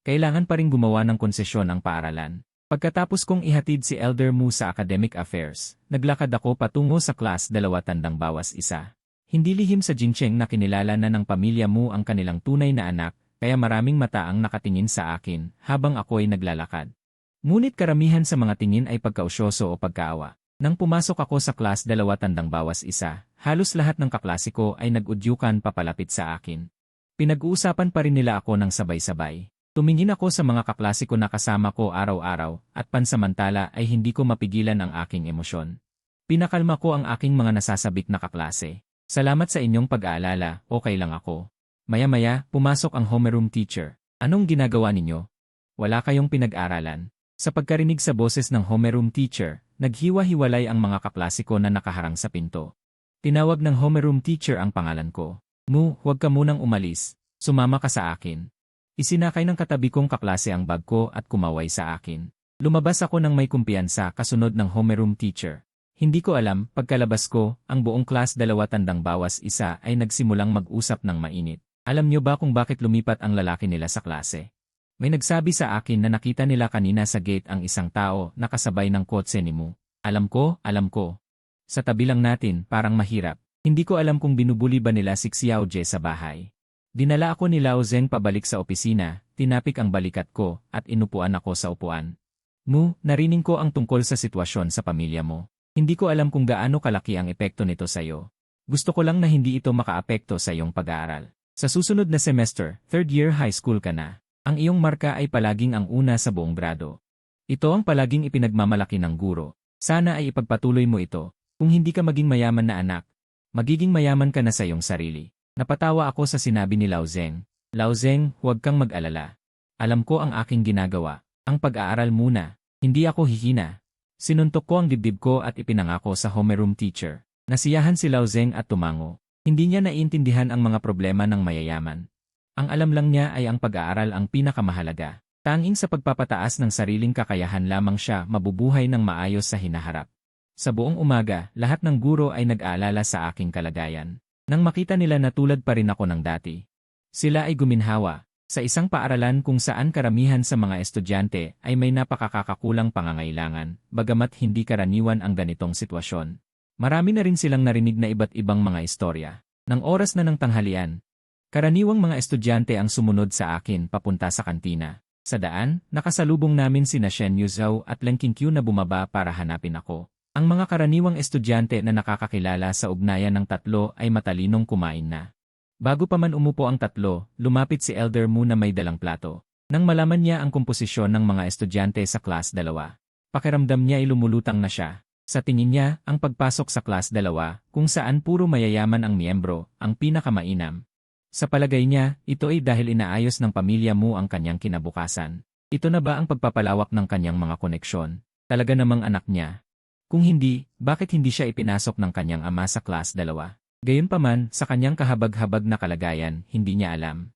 S1: kailangan pa rin gumawa ng konsesyon ang paaralan. Pagkatapos kong ihatid si Elder Mu sa academic affairs, naglakad ako patungo sa class 2 tandang bawas isa. Hindi lihim sa Jincheng na kinilala na ng pamilya mo ang kanilang tunay na anak, kaya maraming mata ang nakatingin sa akin habang ako'y naglalakad. Ngunit karamihan sa mga tingin ay pagkausyoso o pagkaawa. Nang pumasok ako sa class 2 tandang bawas isa, halos lahat ng kaklase ko ay nag-udyukan papalapit sa akin. Pinag-uusapan pa rin nila ako ng sabay-sabay. Tumingin ako sa mga kaklase ko na kasama ko araw-araw at pansamantala ay hindi ko mapigilan ang aking emosyon. Pinakalma ko ang aking mga nasasabik na kaklase. Salamat sa inyong pag-aalala, okay lang ako. Maya-maya, pumasok ang homeroom teacher. Anong ginagawa ninyo? Wala kayong pinag-aralan. Sa pagkarinig sa boses ng homeroom teacher, naghiwa-hiwalay ang mga kaklase ko na nakaharang sa pinto. Tinawag ng homeroom teacher ang pangalan ko. Mu, huwag ka munang umalis. Sumama ka sa akin. Isinakay ng katabi kong kaklase ang bag ko at kumaway sa akin. Lumabas ako ng may kumpiyansa kasunod ng homeroom teacher. Hindi ko alam, pagkalabas ko, ang buong class 2 tandang bawas isa ay nagsimulang mag-usap ng mainit. Alam niyo ba kung bakit lumipat ang lalaki nila sa klase? May nagsabi sa akin na nakita nila kanina sa gate ang isang tao na kasabay ng kotse ni Mu. Alam ko. Sa tabi lang natin, parang mahirap. Hindi ko alam kung binubuli ba nila si Xiaoje sa bahay. Dinala ako ni Lao Zeng pabalik sa opisina, tinapik ang balikat ko, at inupuan ako sa upuan. Mu, narinig ko ang tungkol sa sitwasyon sa pamilya mo. Hindi ko alam kung gaano kalaki ang epekto nito sa iyo. Gusto ko lang na hindi ito makaapekto sa iyong pag-aaral. Sa susunod na semester, third year high school ka na. Ang iyong marka ay palaging ang una sa buong grado. Ito ang palaging ipinagmamalaki ng guro. Sana ay ipagpatuloy mo ito. Kung hindi ka maging mayaman na anak, magiging mayaman ka na sa iyong sarili. Napatawa ako sa sinabi ni Lao Zeng. Lao Zeng, huwag kang mag-alala. Alam ko ang aking ginagawa. Ang pag-aaral muna. Hindi ako hihina. Sinuntok ko ang dibdib ko at ipinangako sa homeroom teacher. Nasiyahan si Lao Zeng at tumango. Hindi niya naiintindihan ang mga problema ng mayayaman. Ang alam lang niya ay ang pag-aaral ang pinakamahalaga. Tanging sa pagpapataas ng sariling kakayahan lamang siya mabubuhay ng maayos sa hinaharap. Sa buong umaga, lahat ng guro ay nag-aalala sa aking kalagayan. Nang makita nila na tulad pa rin ako ng dati, sila ay guminhawa. Sa isang paaralan kung saan karamihan sa mga estudyante ay may napakakakulang pangangailangan, bagamat hindi karaniwan ang ganitong sitwasyon. Marami na rin silang narinig na iba't ibang mga istorya. Nang oras na ng tanghalian, karaniwang mga estudyante ang sumunod sa akin papunta sa kantina. Sa daan, nakasalubong namin sina Shen Yuzhou at Leng Qingqiu na bumaba para hanapin ako. Ang mga karaniwang estudyante na nakakakilala sa ugnayan ng tatlo ay matalinong kumain na. Bago pa man umupo ang tatlo, lumapit si Elder Mu na may dalang plato. Nang malaman niya ang komposisyon ng mga estudyante sa class 2, pakiramdam niya ay lumulutang na siya. Sa tingin niya, ang pagpasok sa class 2, kung saan puro mayayaman ang miyembro, ang pinakamainam. Sa palagay niya, ito ay dahil inaayos ng pamilya mo ang kanyang kinabukasan. Ito na ba ang pagpapalawak ng kanyang mga koneksyon? Talaga namang anak niya. Kung hindi, bakit hindi siya ipinasok ng kanyang ama sa class 2? Gayunpaman, sa kanyang kahabag-habag na kalagayan, hindi niya alam.